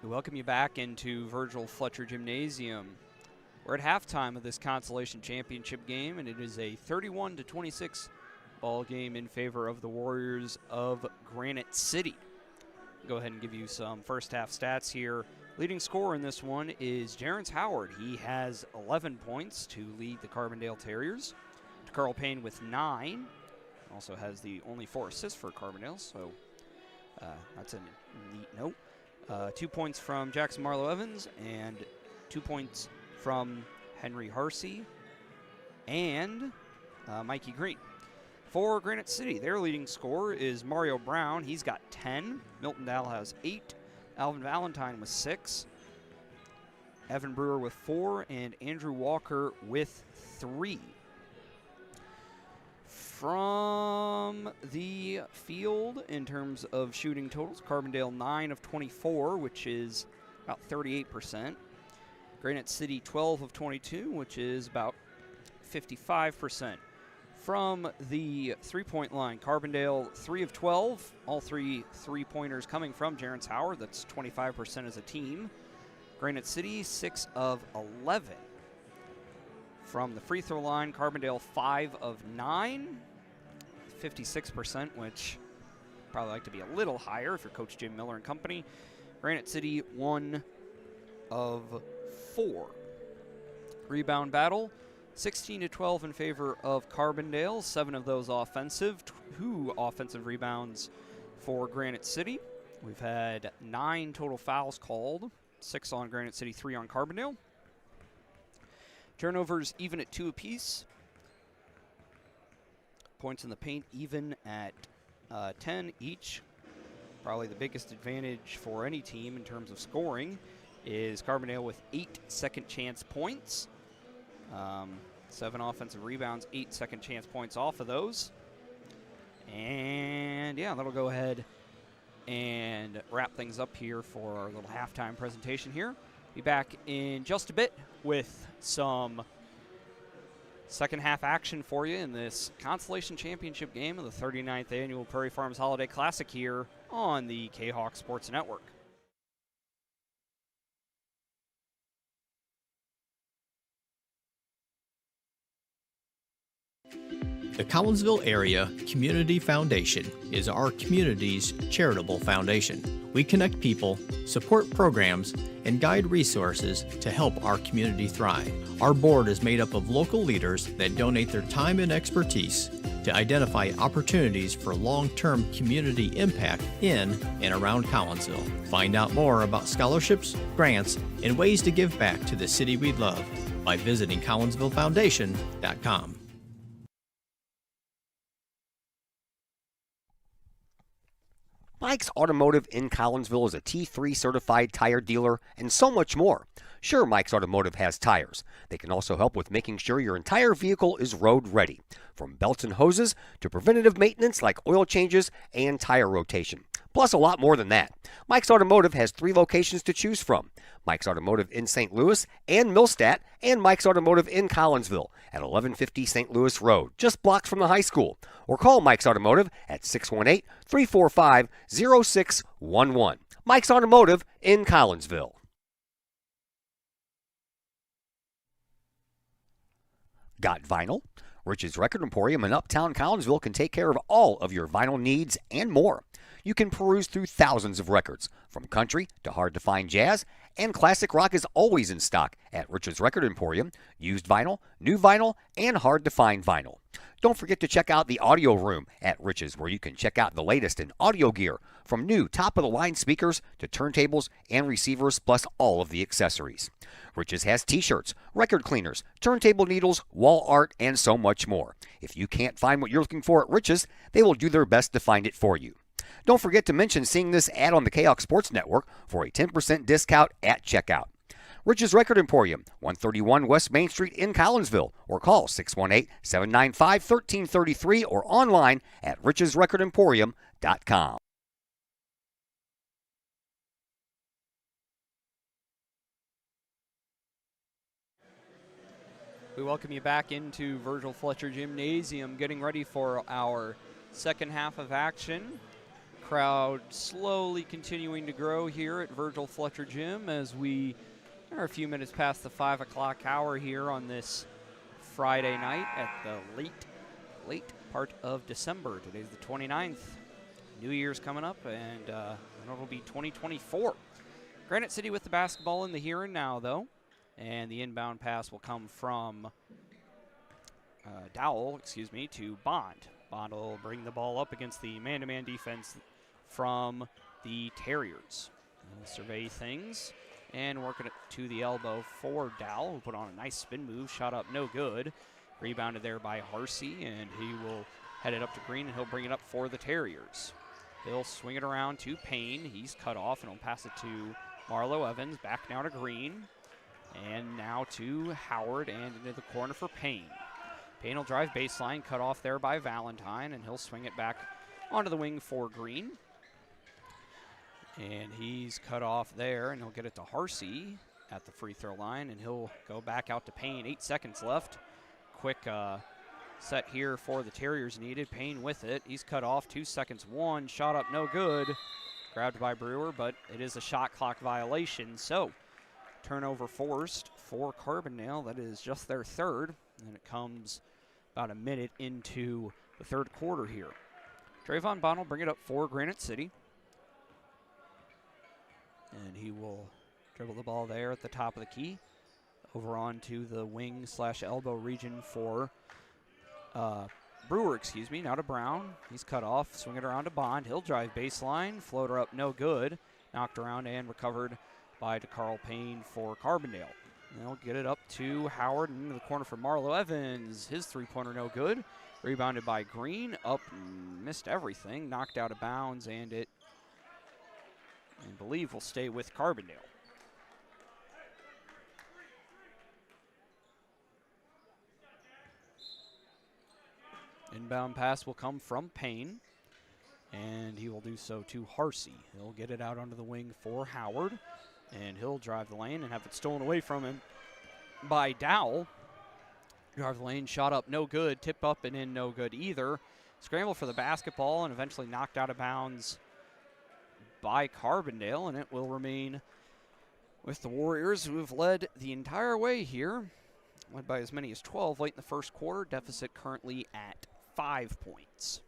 We welcome you back into Virgil Fletcher Gymnasium. We're at halftime of this consolation championship game, and it is a 31-26 ball game in favor of the Warriors of Granite City. Go ahead and give you some first half stats here. Leading scorer in this one is Jarence Howard. He has 11 points to lead the Carbondale Terriers. Carl Payne with 9. Also has the only 4 assists for Carbondale, so that's a neat note. 2 points from Jackson Marlowe Evans and 2 points from Henry Harsey and Mikey Green. For Granite City, their leading scorer is Mario Brown. He's got 10. Milton Dow has 8. Alvin Valentine with 6. Evan Brewer with 4. And Andrew Walker with 3. From the field, in terms of shooting totals, Carbondale 9 of 24, which is about 38%. Granite City 12 of 22, which is about 55%. From the three-point line, Carbondale 3 of 12, all 3 three-pointers coming from Jarence Howard. That's 25% as a team. Granite City 6 of 11. From the free throw line, Carbondale 5 of 9, 56%, which probably like to be a little higher if you're Coach Jim Miller and company. Granite City 1 of 4. Rebound battle, 16 to 12 in favor of Carbondale, 7 of those offensive, 2 offensive rebounds for Granite City. We've had 9 total fouls called, 6 on Granite City, 3 on Carbondale. Turnovers even at 2 apiece. Points in the paint even at 10 each. Probably the biggest advantage for any team in terms of scoring is Carbondale with 8 second chance points. 7 offensive rebounds, 8 second chance points off of those. And yeah, that'll go ahead and wrap things up here for our little halftime presentation here. Be back in just a bit with some second half action for you in this Constellation Championship game of the 39th Annual Prairie Farms Holiday Classic here on the K-Hawk Sports Network. The Collinsville Area Community Foundation is our community's charitable foundation. We connect people, support programs, and guide resources to help our community thrive. Our board is made up of local leaders that donate their time and expertise to identify opportunities for long-term community impact in and around Collinsville. Find out more about scholarships, grants, and ways to give back to the city we love by visiting CollinsvilleFoundation.com. Mike's Automotive in Collinsville is a T3 certified tire dealer and so much more. Sure, Mike's Automotive has tires. They can also help with making sure your entire vehicle is road ready, from belts and hoses to preventative maintenance like oil changes and tire rotation. Plus a lot more than that. Mike's Automotive has 3 locations to choose from. Mike's Automotive in St. Louis and Millstadt, and Mike's Automotive in Collinsville at 1150 St. Louis Road, just blocks from the high school. Or call Mike's Automotive at 618-345-0611. Mike's Automotive in Collinsville. Got vinyl? Rich's Record Emporium in Uptown Collinsville can take care of all of your vinyl needs and more. You can peruse through thousands of records, from country to hard-to-find jazz, and classic rock is always in stock at Rich's Record Emporium. Used vinyl, new vinyl, and hard-to-find vinyl. Don't forget to check out the audio room at Rich's, where you can check out the latest in audio gear, from new top-of-the-line speakers to turntables and receivers, plus all of the accessories. Rich's has t-shirts, record cleaners, turntable needles, wall art, and so much more. If you can't find what you're looking for at Rich's, they will do their best to find it for you. Don't forget to mention seeing this ad on the K-Hawk Sports Network for a 10% discount at checkout. Rich's Record Emporium, 131 West Main Street in Collinsville, or call 618-795-1333 or online at richesrecordemporium.com. We welcome you back into Virgil Fletcher Gymnasium, getting ready for our second half of action. Crowd slowly continuing to grow here at Virgil Fletcher Gym as we are a few minutes past the 5 o'clock hour here on this Friday night at the late part of December. Today's the 29th. New Year's coming up, and it'll be 2024. Granite City with the basketball in the here and now, though. And the inbound pass will come from Dowell, to Bond. Bond will bring the ball up against the man-to-man defense from the Terriers. He'll survey things and working it to the elbow for Dowell, who put on a nice spin move. Shot up, no good. Rebounded there by Harsey, and he will head it up to Green, and he'll bring it up for the Terriers. He'll swing it around to Payne. He's cut off, and he'll pass it to Marlowe Evans. Back now to Green. And now to Howard, and into the corner for Payne. Payne will drive baseline, cut off there by Valentine, and he'll swing it back onto the wing for Green. And he's cut off there, and he'll get it to Harsey at the free throw line, and he'll go back out to Payne. 8 seconds left. Quick set here for the Terriers needed. Payne with it. He's cut off. 2 seconds. One shot up, no good. Grabbed by Brewer, but it is a shot clock violation. So turnover forced for Carbondale. That is just their third, and it comes about a minute into the third quarter here. Trayvon Bond will bring it up for Granite City. And he will dribble the ball there at the top of the key. Over onto the wing/elbow region for Brewer, now to Brown. He's cut off, swing it around to Bond. He'll drive baseline, floater up, no good. Knocked around and recovered by DeCarl Payne for Carbondale. And they'll get it up to Howard and into the corner for Marlowe Evans. His three-pointer no good. Rebounded by Green. Up, missed everything. Knocked out of bounds, and it, I believe, will stay with Carbondale. Inbound pass will come from Payne, and he will do so to Harsey. He'll get it out onto the wing for Howard, and he'll drive the lane and have it stolen away from him by Dowell. Drive the lane, shot up, no good. Tip up and in, no good either. Scramble for the basketball and eventually knocked out of bounds by Carbondale, and it will remain with the Warriors, who have led the entire way here, led by as many as 12 late in the first quarter. Deficit currently at 5 points.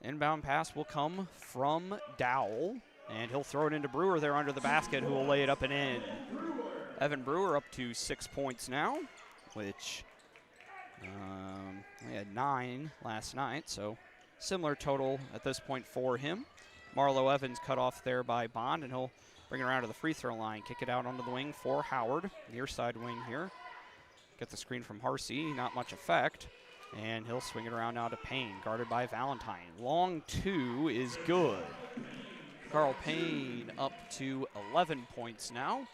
Inbound pass will come from Dowell, and he'll throw it into Brewer there under the basket, who will lay it up and in. Evan Brewer up to 6 points now, which he had 9 last night, so similar total at this point for him. Marlowe Evans cut off there by Bond, and he'll bring it around to the free throw line. Kick it out onto the wing for Howard, near side wing here. Get the screen from Harsey, not much effect. And he'll swing it around now to Payne, guarded by Valentine. Long two is good. Carl Payne up to 11 points now.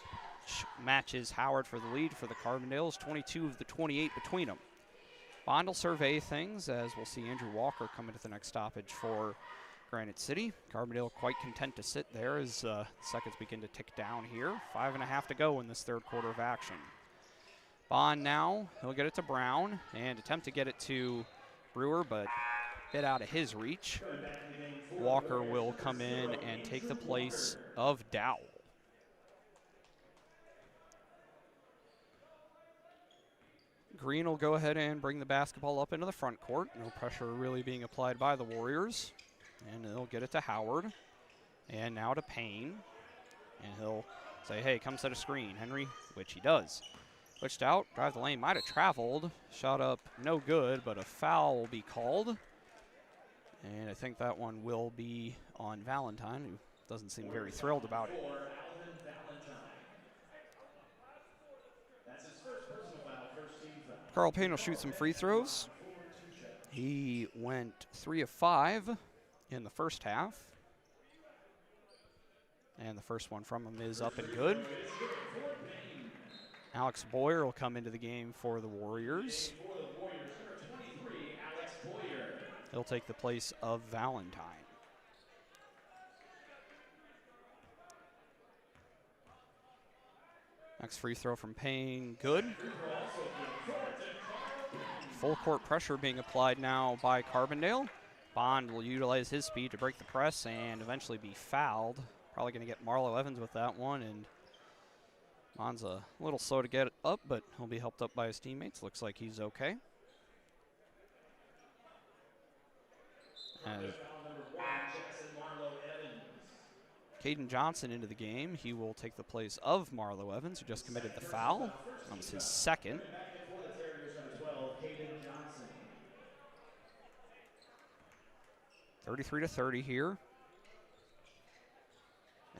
Matches Howard for the lead for the Carbondales, 22 of the 28 between them. Bond will survey things, as we'll see Andrew Walker come into the next stoppage for Granite City. Carbondale quite content to sit there as seconds begin to tick down here. 5.5 to go in this third quarter of action. Bond now, he'll get it to Brown and attempt to get it to Brewer, but bit out of his reach. Walker will come in and take the place of Dowell. Green will go ahead and bring the basketball up into the front court. No pressure really being applied by the Warriors. And they'll get it to Howard. And now to Payne. And he'll say, hey, come set a screen, Henry, which he does. Switched out, drive the lane, might have traveled. Shot up, no good, but a foul will be called. And I think that one will be on Valentine, who doesn't seem very thrilled about it. Carl Payne will shoot some free throws. He went 3 of 5 in the first half. And the first one from him is up and good. Alex Boyer will come into the game for the Warriors. He'll take the place of Valentine. Next free throw from Payne, good. Full court pressure being applied now by Carbondale. Bond will utilize his speed to break the press and eventually be fouled. Probably going to get Marlowe Evans with that one, and Bond's a little slow to get it up, but he'll be helped up by his teammates. Looks like he's okay. Caden Johnson into the game. He will take the place of Marlo Evans, who just committed the foul. That was his second. 33-30 here.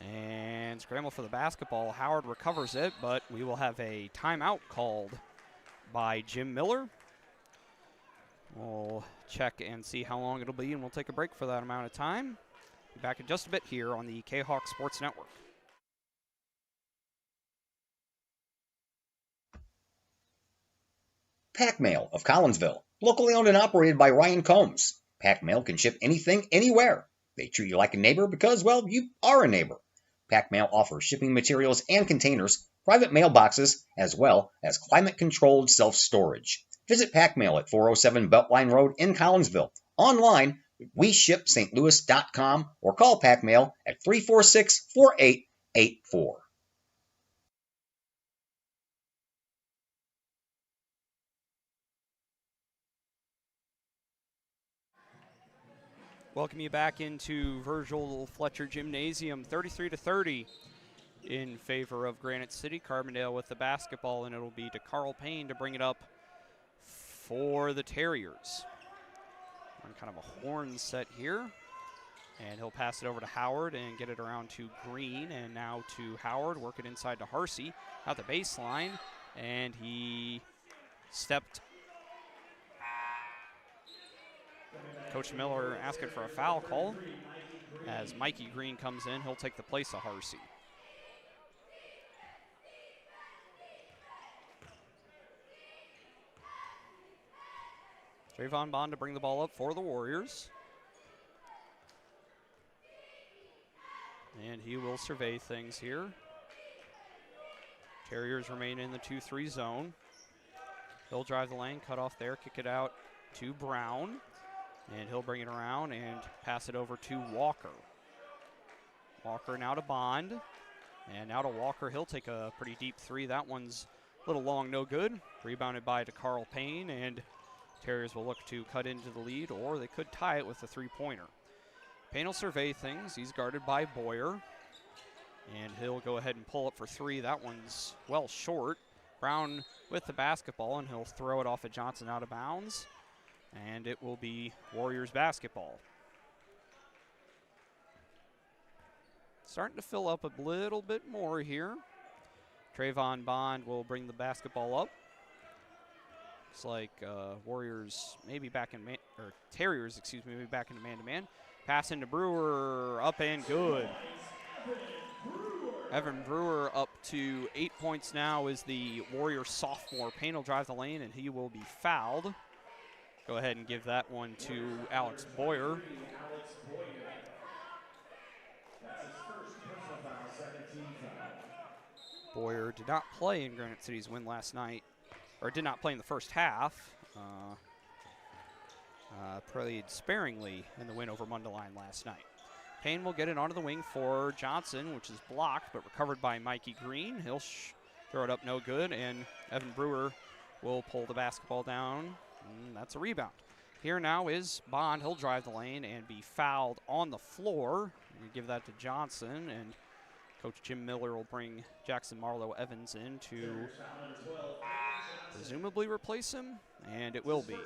And scramble for the basketball. Howard recovers it, but we will have a timeout called by Jim Miller. We'll check and see how long it'll be, and we'll take a break for that amount of time. Be back in just a bit here on the K-Hawk Sports Network. Pack Mail of Collinsville, locally owned and operated by Ryan Combs. Pack Mail can ship anything, anywhere. They treat you like a neighbor because, well, you are a neighbor. Pack Mail offers shipping materials and containers, private mailboxes, as well as climate-controlled self-storage. Visit Pack Mail at 407 Beltline Road in Collinsville. Online, WeShipSt.Louis.com or call Pack Mail at 346-4884. Welcome you back into Virgil Fletcher Gymnasium, 33-30 in favor of Granite City. Carbondale with the basketball, and it'll be to Carl Payne to bring it up for the Terriers. On kind of a horn set here, and he'll pass it over to Howard and get it around to Green, and now to Howard, work it inside to Harsey, out the baseline, and he stepped. Coach Miller asking for a foul call. As Mikey Green comes in, he'll take the place of Harsey. Trayvon Bond to bring the ball up for the Warriors. And he will survey things here. Terriers remain in the 2-3 zone. He'll drive the lane, cut off there, kick it out to Brown. And he'll bring it around and pass it over to Walker. Walker now to Bond. And now to Walker. He'll take a pretty deep three. That one's a little long, no good. Rebounded by to Carl Payne. And Terriers will look to cut into the lead, or they could tie it with a three-pointer. Payne will survey things. He's guarded by Boyer. And he'll go ahead and pull up for three. That one's well short. Brown with the basketball, and he'll throw it off at Johnson out of bounds. And it will be Warriors basketball. Starting to fill up a little bit more here. Trayvon Bond will bring the basketball up. Looks like Warriors maybe back in Terriers, excuse me, maybe back into man-to-man. Pass into Brewer, up and good. Evan Brewer up to 8 points now is the Warrior sophomore. Payne will drive the lane, and he will be fouled. Go ahead and give that one to Alex Boyer. Boyer did not play in Granite City's win last night, or did not play in the first half. Played sparingly in the win over Mundelein last night. Payne will get it onto the wing for Johnson, which is blocked, but recovered by Mikey Green. He'll throw it up no good, and Evan Brewer will pull the basketball down. That's a rebound. Here now is Bond. He'll drive the lane and be fouled on the floor. We give that to Johnson, and Coach Jim Miller will bring Jackson Marlowe Evans in to presumably replace him, and it will be.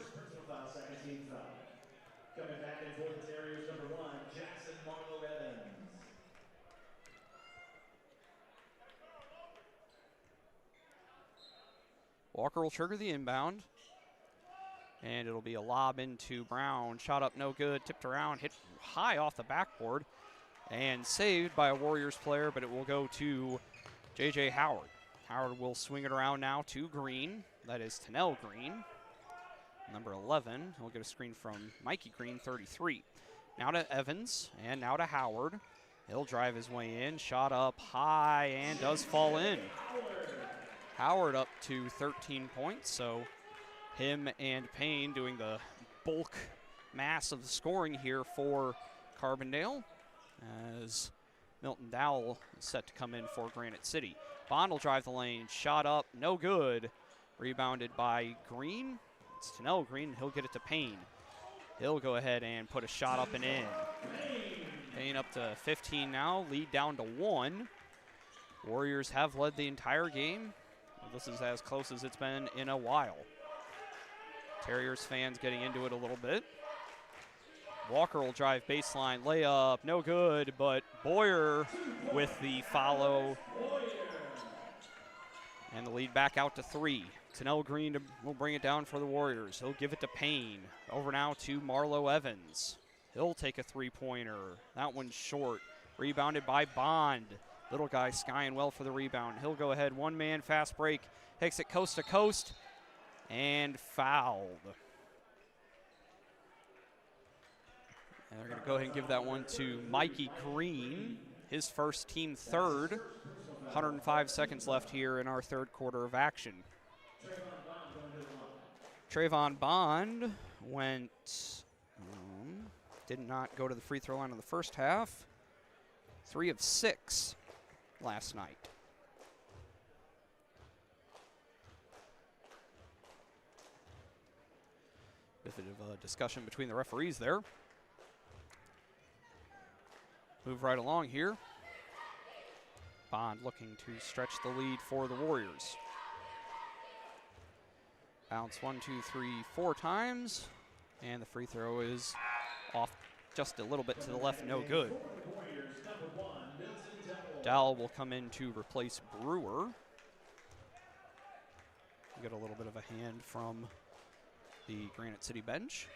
Coming back in for the Terriers, number 1, Jackson Marlowe Evans. Walker will trigger the inbound. And it'll be a lob into Brown. Shot up no good, tipped around, hit high off the backboard, and saved by a Warriors player, but it will go to J.J. Howard. Howard will swing it around now to Green. That is Tennell Green, number 11. He'll get a screen from Mikey Green, 33. Now to Evans, and now to Howard. He'll drive his way in, shot up high, and does fall in. Howard up to 13 points, so him and Payne doing the bulk mass of the scoring here for Carbondale, as Milton Dowell is set to come in for Granite City. Bond will drive the lane, shot up, no good. Rebounded by Green. It's Tennell Green, he'll get it to Payne. He'll go ahead and put a shot up and in. Payne up to 15 now, lead down to 1. Warriors have led the entire game. This is as close as it's been in a while. Terriers fans getting into it a little bit. Walker will drive baseline, layup, no good, but Boyer with the follow. And the lead back out to 3. Tanel Green will bring it down for the Warriors. He'll give it to Payne. Over now to Marlo Evans. He'll take a three-pointer. That one's short. Rebounded by Bond. Little guy skying well for the rebound. He'll go ahead, one-man fast break. Takes it coast to coast and fouled. And they're going to go ahead and give that one to Mikey Green, his first, team third. 105 seconds left here in our third quarter of action. Trayvon Bond did not go to the free throw line in the first half. 3 of 6 last night. Bit of a discussion between the referees there. Move right along here. Bond looking to stretch the lead for the Warriors. Bounce 1, 2, 3, 4 times. And the free throw is off just a little bit to the left, no good. Dowell will come in to replace Brewer. We got a little bit of a hand from the Granite City bench.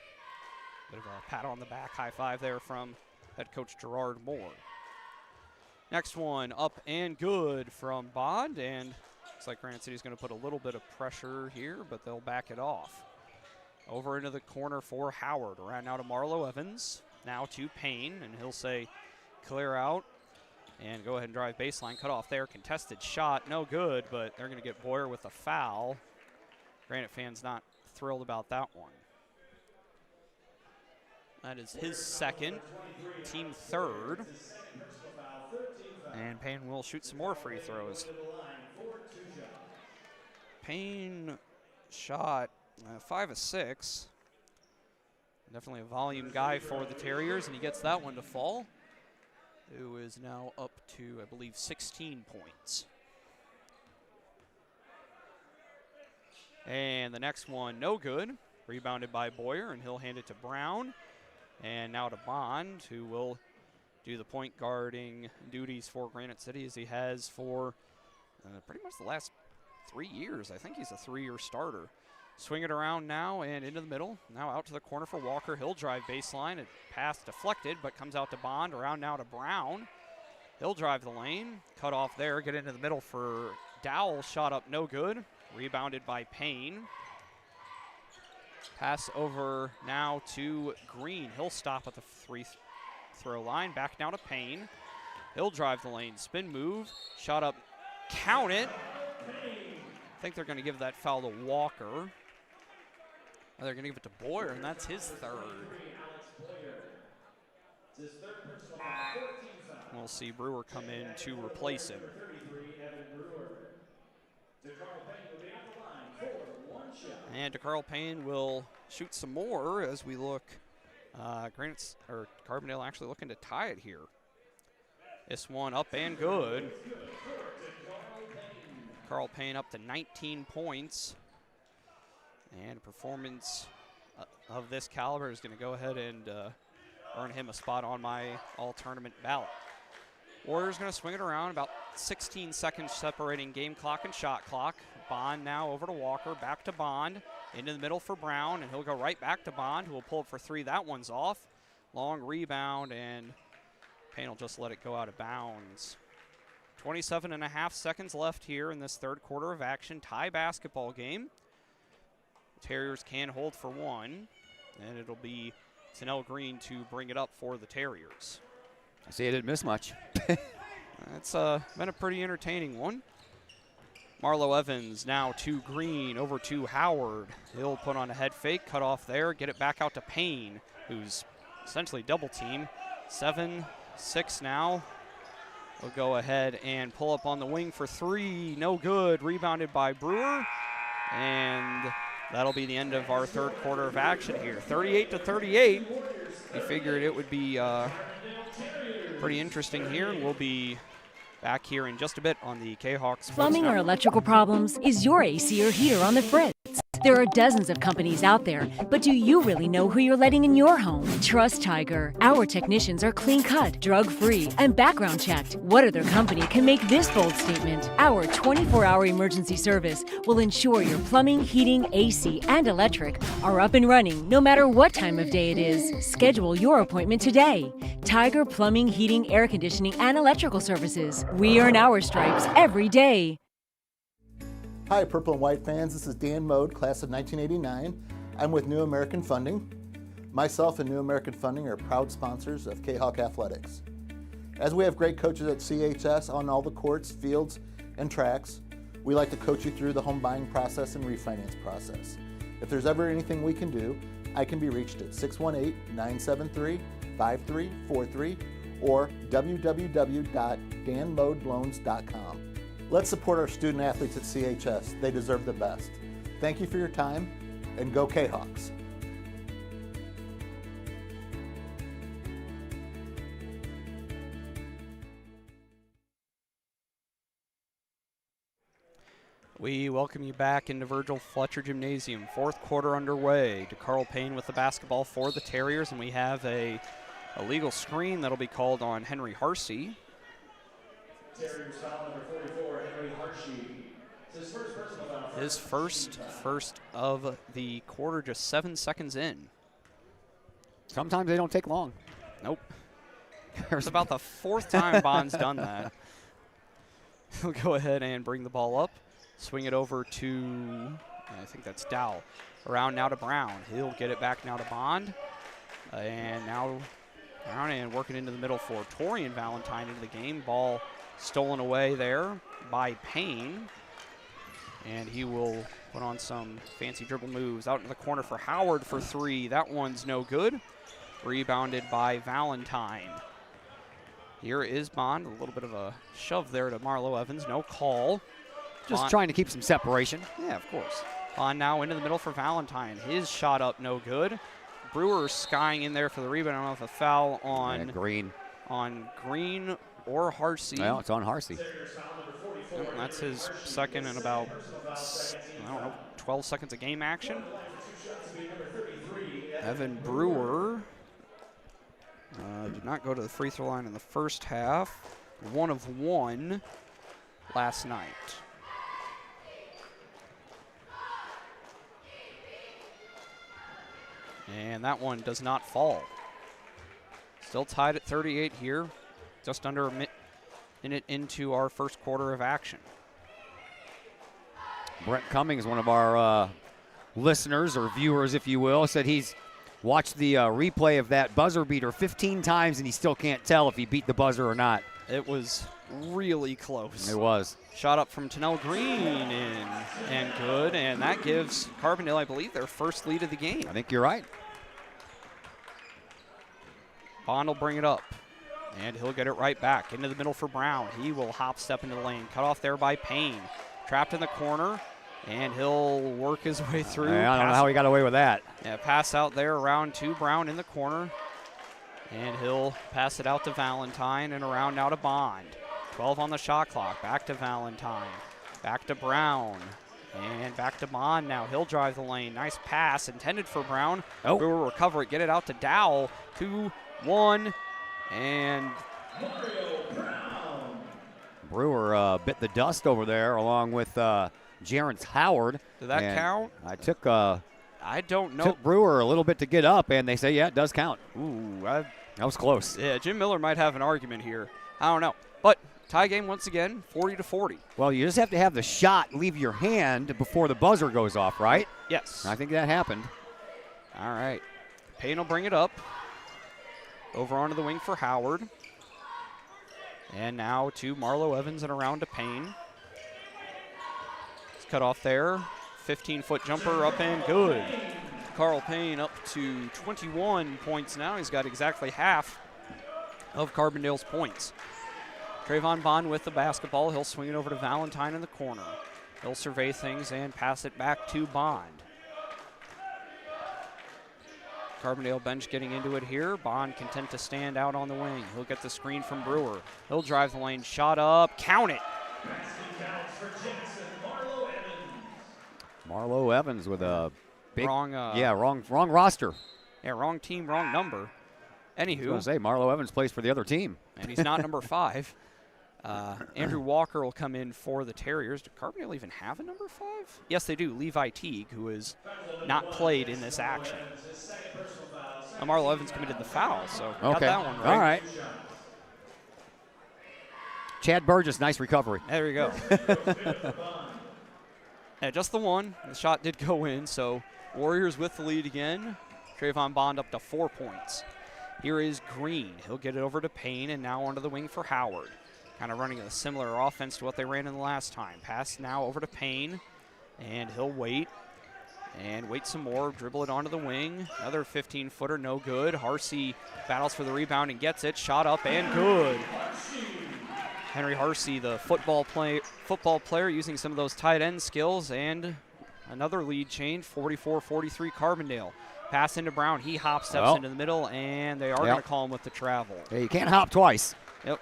Bit of a pat on the back, high five there from head coach Gerard Moore. Next one up and good from Bond, and looks like Granite City's going to put a little bit of pressure here, but they'll back it off. Over into the corner for Howard. Around now to Marlo Evans. Now to Payne, and he'll say clear out and go ahead and drive baseline. Cut off there. Contested shot. No good, but they're going to get Boyer with a foul. Granite fans not thrilled about that one. That is his second, team third. And Payne will shoot some more free throws. Payne shot 5 of 6. Definitely a volume guy for the Terriers, and he gets that one to fall. Who is now up to, I believe, 16 points. And the next one, no good. Rebounded by Boyer, and he'll hand it to Brown. And now to Bond, who will do the point guarding duties for Granite City as he has for pretty much the last 3 years. I think he's a 3-year starter. Swing it around now and into the middle. Now out to the corner for Walker. He'll drive baseline. It pass deflected, but comes out to Bond. Around now to Brown. He'll drive the lane. Cut off there. Get into the middle for Dowell. Shot up no good. Rebounded by Payne. Pass over now to Green. He'll stop at the free throw line. Back now to Payne. He'll drive the lane. Spin move. Shot up. Count it. I think they're going to give that foul to Walker. They're going to give it to Boyer, and that's his third. We'll see Brewer come in to replace him. And DeCarl Payne will shoot some more as we look. Carbondale actually looking to tie it here. This one up and good. Carl Payne up to 19 points. And performance of this caliber is going to go ahead and earn him a spot on my all-tournament ballot. Warriors going to swing it around, about 16 seconds separating game clock and shot clock. Bond now over to Walker, back to Bond, into the middle for Brown, and he'll go right back to Bond, who will pull up for 3. That one's off. Long rebound, and Payne will just let it go out of bounds. 27.5 seconds left here in this third quarter of action. Tie basketball game. The Terriers can hold for 1, and it'll be Tanel Green to bring it up for the Terriers. I see I didn't miss much. It's been a pretty entertaining one. Marlo Evans now to Green, over to Howard. He'll put on a head fake, cut off there, get it back out to Payne, who's essentially double team. 7-6 now. We'll go ahead and pull up on the wing for 3. No good. Rebounded by Brewer. And that'll be the end of our third quarter of action here. 38-38. We figured it would be pretty interesting here, and we'll be back here in just a bit on the K-Hawks. Plumbing or electrical problems? Is your AC or heater on the fritz? There are dozens of companies out there, but do you really know who you're letting in your home? Trust Tiger. Our technicians are clean-cut, drug-free, and background checked. What other company can make this bold statement? Our 24-hour emergency service will ensure your plumbing, heating, AC, and electric are up and running no matter what time of day it is. Schedule your appointment today. Tiger Plumbing, Heating, Air Conditioning, and Electrical Services. We earn our stripes every day. Hi, Purple and White fans. This is Dan Mode, class of 1989. I'm with New American Funding. Myself and New American Funding are proud sponsors of K-Hawk Athletics. As we have great coaches at CHS on all the courts, fields, and tracks, we like to coach you through the home buying process and refinance process. If there's ever anything we can do, I can be reached at 618-973-5343 or www.danmodeloans.com. Let's support our student athletes at CHS. They deserve the best. Thank you for your time, and go K-Hawks. We welcome you back into Virgil Fletcher Gymnasium. Fourth quarter underway. DeCarl Payne with the basketball for the Terriers, and we have a illegal screen that'll be called on Henry Harsey. Terriers foul number 44, Henry Harsey. His first personal foul. His first of the quarter, just 7 seconds in. Sometimes they don't take long. Nope. It's about the fourth time Bond's done that. He'll go ahead and bring the ball up. Swing it over to, I think that's Dow. Around now to Brown. He'll get it back now to Bond. And now Brown and working into the middle for Torian Valentine into the game. Ball stolen away there by Payne. And he will put on some fancy dribble moves. Out in the corner for Howard for three. That one's no good. Rebounded by Valentine. Here is Bond. A little bit of a shove there to Marlo Evans. No call. Just Bond trying to keep some separation. Yeah, of course. Bond now into the middle for Valentine. His shot up, no good. Brewer skying in there for the rebound. I don't know if a foul on Green or Harsey. Well, it's on Harsey. That's his second in about, 12 seconds of game action. Evan Brewer did not go to the free throw line in the first half. 1 of 1 last night. And that one does not fall. Still tied at 38 here. Just under a minute into our first quarter of action. Brett Cummings, one of our listeners or viewers, if you will, said he's watched the replay of that buzzer beater 15 times and he still can't tell if he beat the buzzer or not. It was really close. It was. Shot up from Tennell Green in and good, and that gives Carbondale, I believe, their first lead of the game. I think you're right. Bond will bring it up, and he'll get it right back into the middle for Brown. He will hop step into the lane. Cut off there by Payne. Trapped in the corner, and he'll work his way through. Yeah, I don't know how he got away with that. Yeah, pass out there around to Brown in the corner, and he'll pass it out to Valentine and around now to Bond. 12 on the shot clock. Back to Valentine. Back to Brown. And back to Bond now. He'll drive the lane. Nice pass intended for Brown. Oh. Brewer will recover it. Get it out to Dowell. 2-1. And Brewer bit the dust over there along with Jarence Howard. did that count? I took I don't know. took Brewer a little bit to get up, and they say, yeah, it does count. Ooh, That was close. yeah, Jim Miller might have an argument here. I don't know. But tie game once again, 40-40. Well, you just have to have the shot leave your hand before the buzzer goes off, right? Yes. I think that happened. All right. Payne will bring it up. Over onto the wing for Howard. And now to Marlo Evans and around to Payne. It's cut off there. 15-foot jumper up and good. Carl Payne up to 21 points now. He's got exactly half of Carbondale's points. Trayvon Bond with the basketball. He'll swing it over to Valentine in the corner. He'll survey things and pass it back to Bond. Carbondale bench getting into it here. Bond content to stand out on the wing. He'll get the screen from Brewer. He'll drive the lane, shot up, count it. Marlo Evans with a big, wrong roster. Yeah, wrong team, wrong number. I was Anywho, going to say, Marlo Evans plays for the other team. and he's not number 5. Andrew Walker will come in for the Terriers. Do Carbondale even have a number 5? Yes, they do. Levi Teague, who has not played in this action. Marlo Evans committed the foul, so got that one right. All right. Chad Burgess, nice recovery. There you go. Yeah, just the one. The shot did go in, so Warriors with the lead again. Trayvon Bond up to 4 points. Here is Green. He'll get it over to Payne, and now onto the wing for Howard. Kind of running a similar offense to what they ran in the last time. Pass now over to Payne, and he'll wait. And wait some more, dribble it onto the wing. Another 15-footer, no good. Harsey battles for the rebound and gets it. Shot up and good. Henry Harsey, the football player, using some of those tight end skills, and another lead change, 44-43 Carbondale. Pass into Brown, he steps into the middle, and they are going to call him with the travel. Yeah, you can't hop twice. Yep.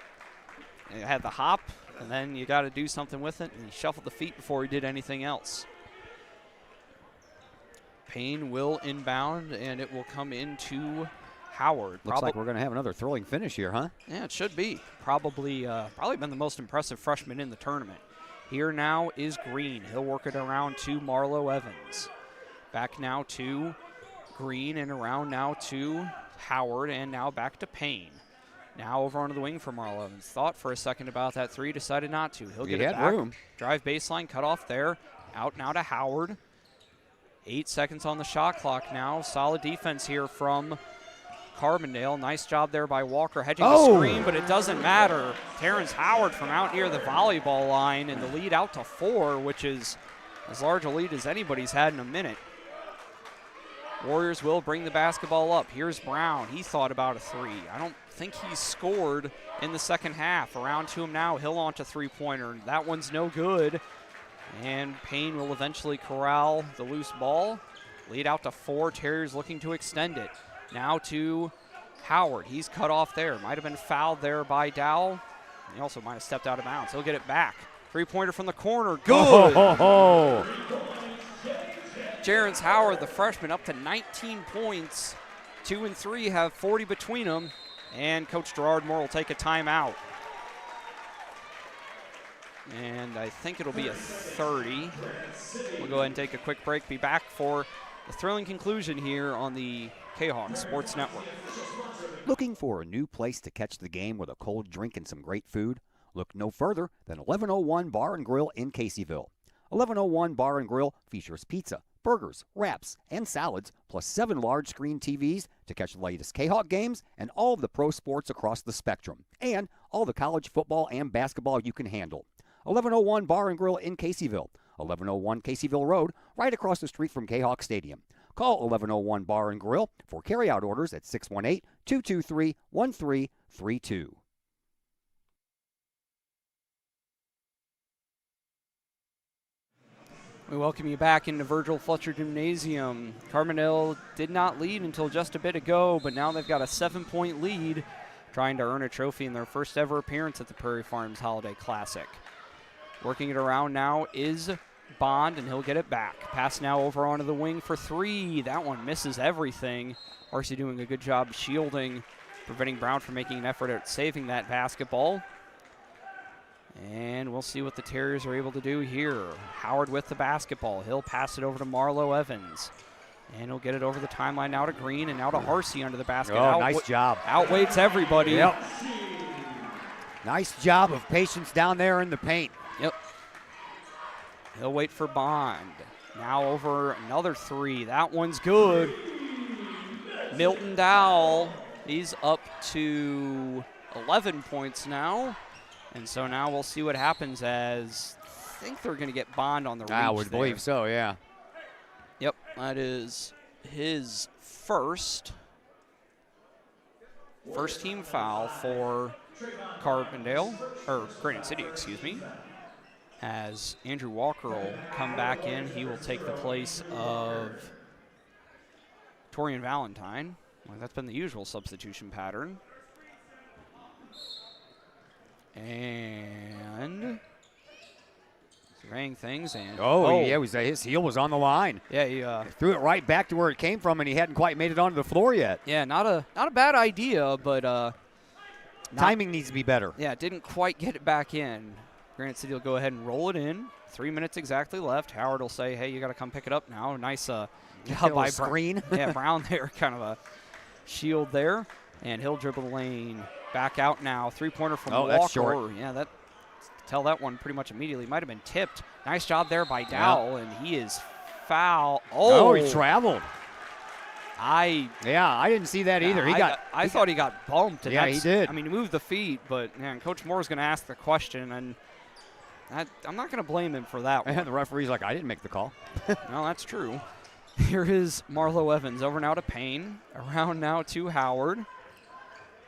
He had the hop, and then you got to do something with it, and he shuffled the feet before he did anything else. Payne will inbound, and it will come into Howard. Looks like we're going to have another thrilling finish here, huh? Yeah, it should be. Probably been the most impressive freshman in the tournament. Here now is Green. He'll work it around to Marlo Evans. Back now to Green, and around now to Howard, and now back to Payne. Now over onto the wing for Marlo Evans. Thought for a second about that three, decided not to. He'll get it back. Room. Drive baseline, cut off there. Out now to Howard. 8 seconds on the shot clock now. Solid defense here from Carbondale. Nice job there by Walker hedging the screen, but it doesn't matter. Terrence Howard from out near the volleyball line, and the lead out to 4, which is as large a lead as anybody's had in a minute. Warriors will bring the basketball up. Here's Brown. He thought about a 3. I don't think he scored in the second half. Around to him now. Hill on to three-pointer. That one's no good. And Payne will eventually corral the loose ball. Lead out to 4. Terriers looking to extend it. Now to Howard. He's cut off there. Might have been fouled there by Dowell. He also might have stepped out of bounds. He'll get it back. Three-pointer from the corner. Good. Terrence Howard, the freshman, up to 19 points. 2 and 3 have 40 between them. And Coach Gerard Moore will take a timeout. And I think it'll be a 30. We'll go ahead and take a quick break. Be back for the thrilling conclusion here on the K-Hawk Sports Network. Looking for a new place to catch the game with a cold drink and some great food? Look no further than 1101 Bar and Grill in Caseyville. 1101 Bar and Grill features pizza, burgers, wraps, and salads, plus 7 large screen TVs to catch the latest K-Hawk games and all of the pro sports across the spectrum, and all the college football and basketball you can handle. 1101 Bar and Grill in Caseyville, 1101 Caseyville Road, right across the street from K-Hawk Stadium. Call 1101 Bar and Grill for carryout orders at 618-223-1332. We welcome you back into Virgil Fletcher Gymnasium. Carbondale did not lead until just a bit ago, but now they've got a 7-point lead, trying to earn a trophy in their first ever appearance at the Prairie Farms Holiday Classic. Working it around now is Bond, and he'll get it back. Pass now over onto the wing for 3. That one misses everything. Harsey doing a good job shielding, preventing Brown from making an effort at saving that basketball. And we'll see what the Terriers are able to do here. Howard with the basketball. He'll pass it over to Marlo Evans. And he'll get it over the timeline now to Green, and now to Harsey under the basket. Nice job. Outweights everybody. Yep. Nice job of patience down there in the paint. Yep. He'll wait for Bond. Now over another 3. That one's good. Milton Dowell, he's up to 11 points now. And so now we'll see what happens, as I think they're going to get Bond on the reach. I would believe so, yeah. Yep, that is his first team foul for Carbondale, or Granite City, excuse me. As Andrew Walker will come back in, he will take the place of Torian Valentine. Well, that's been the usual substitution pattern. And surveying things. And yeah, his heel was on the line. Yeah, he threw it right back to where it came from, and he hadn't quite made it onto the floor yet. Yeah, not a bad idea, but timing needs to be better. Yeah, didn't quite get it back in. Granite City will go ahead and roll it in. 3 minutes exactly left. Howard will say, "Hey, you got to come pick it up now." Nice job by screen. Yeah, Brown there, kind of a shield there, and he'll dribble the lane back out now. 3-pointer from Walker. That's short. Yeah, tell that one pretty much immediately. Might have been tipped. Nice job there by Dowell, and he is foul. Oh, he traveled. I didn't see that either. I thought he got bumped. And yeah, he did. I mean, he moved the feet, but man, Coach Moore is going to ask the question, and I'm not going to blame him for that one. And the referee's like, I didn't make the call. No, that's true. Here is Marlo Evans over now to Payne. Around now to Howard.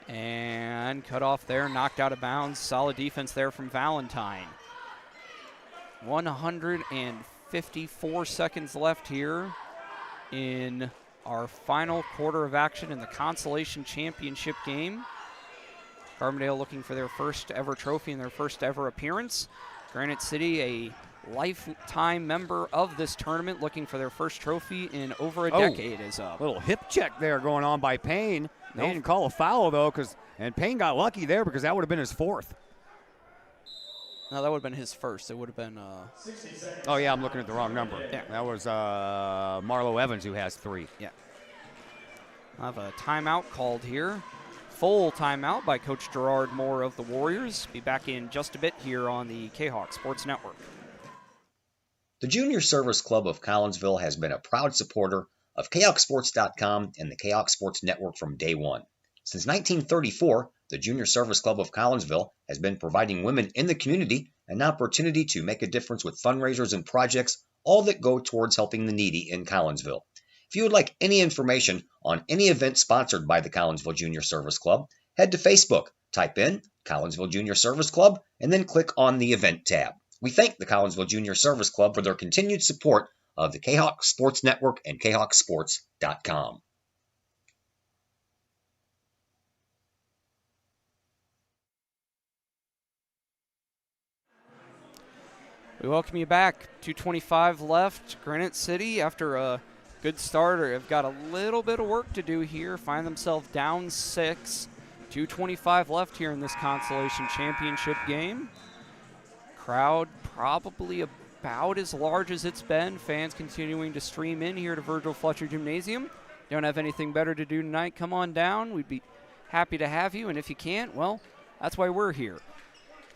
And cut off there, knocked out of bounds. Solid defense there from Valentine. 154 seconds left here in our final quarter of action in the Consolation Championship game. Carbondale looking for their first ever trophy and their first ever appearance. Granite City, a lifetime member of this tournament, looking for their first trophy in over a decade is up. Little hip check there going on by Payne. They didn't call a foul, though, and Payne got lucky there because that would have been his fourth. No, that would have been his first. It would have been oh, yeah, I'm looking at the wrong number. Yeah. That was Marlo Evans, who has 3. Yeah. I'll have a timeout called here. Full timeout by Coach Gerard Moore of the Warriors. Be back in just a bit here on the K-Hawk Sports Network. The Junior Service Club of Collinsville has been a proud supporter of KHawkSports.com and the K-Hawk Sports Network from day one. Since 1934, the Junior Service Club of Collinsville has been providing women in the community an opportunity to make a difference with fundraisers and projects, all that go towards helping the needy in Collinsville. If you would like any information on any event sponsored by the Collinsville Junior Service Club, head to Facebook, type in Collinsville Junior Service Club, and then click on the Event tab. We thank the Collinsville Junior Service Club for their continued support of the K-Hawk Sports Network and KHawkSports.com. We welcome you back. 2:25 left. Granite City, after a good start, have got a little bit of work to do here. Find themselves down 6. 2:25 left here in this Consolation Championship game. Crowd probably about as large as it's been. Fans continuing to stream in here to Virgil Fletcher Gymnasium. Don't have anything better to do tonight, come on down. We'd be happy to have you, and if you can't, well, that's why we're here.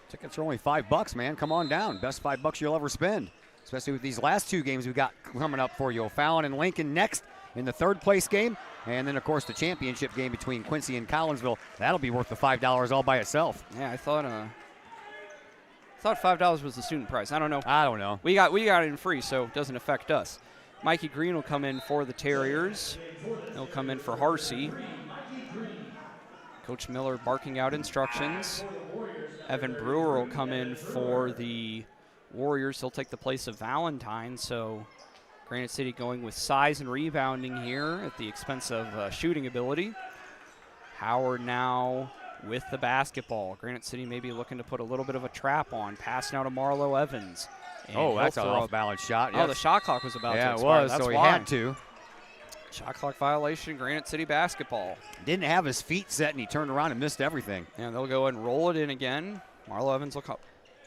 Tickets are only $5, man. Come on down. Best $5 you'll ever spend, especially with these last 2 games we've got coming up for you. O'Fallon and Lincoln next in the 3rd place game, and then, of course, the championship game between Quincy and Collinsville. That'll be worth the $5 all by itself. Yeah, I thought $5 was the student price. I don't know. I don't know. We got it in free, so it doesn't affect us. Mikey Green will come in for the Terriers. He'll come in for Harsey. Coach Miller barking out instructions. Evan Brewer will come in for the Warriors. He'll take the place of Valentine. So Granite City going with size and rebounding here at the expense of shooting ability. Howard now with the basketball. Granite City maybe looking to put a little bit of a trap on. Pass now to Marlo Evans. And that's an off-balance shot. Oh, the shot clock was about to expire. Yeah, it was, that's so he why. had to. Shot clock violation, Granite City basketball. Didn't have his feet set, and he turned around and missed everything. And they'll go ahead and roll it in again. Marlo Evans will come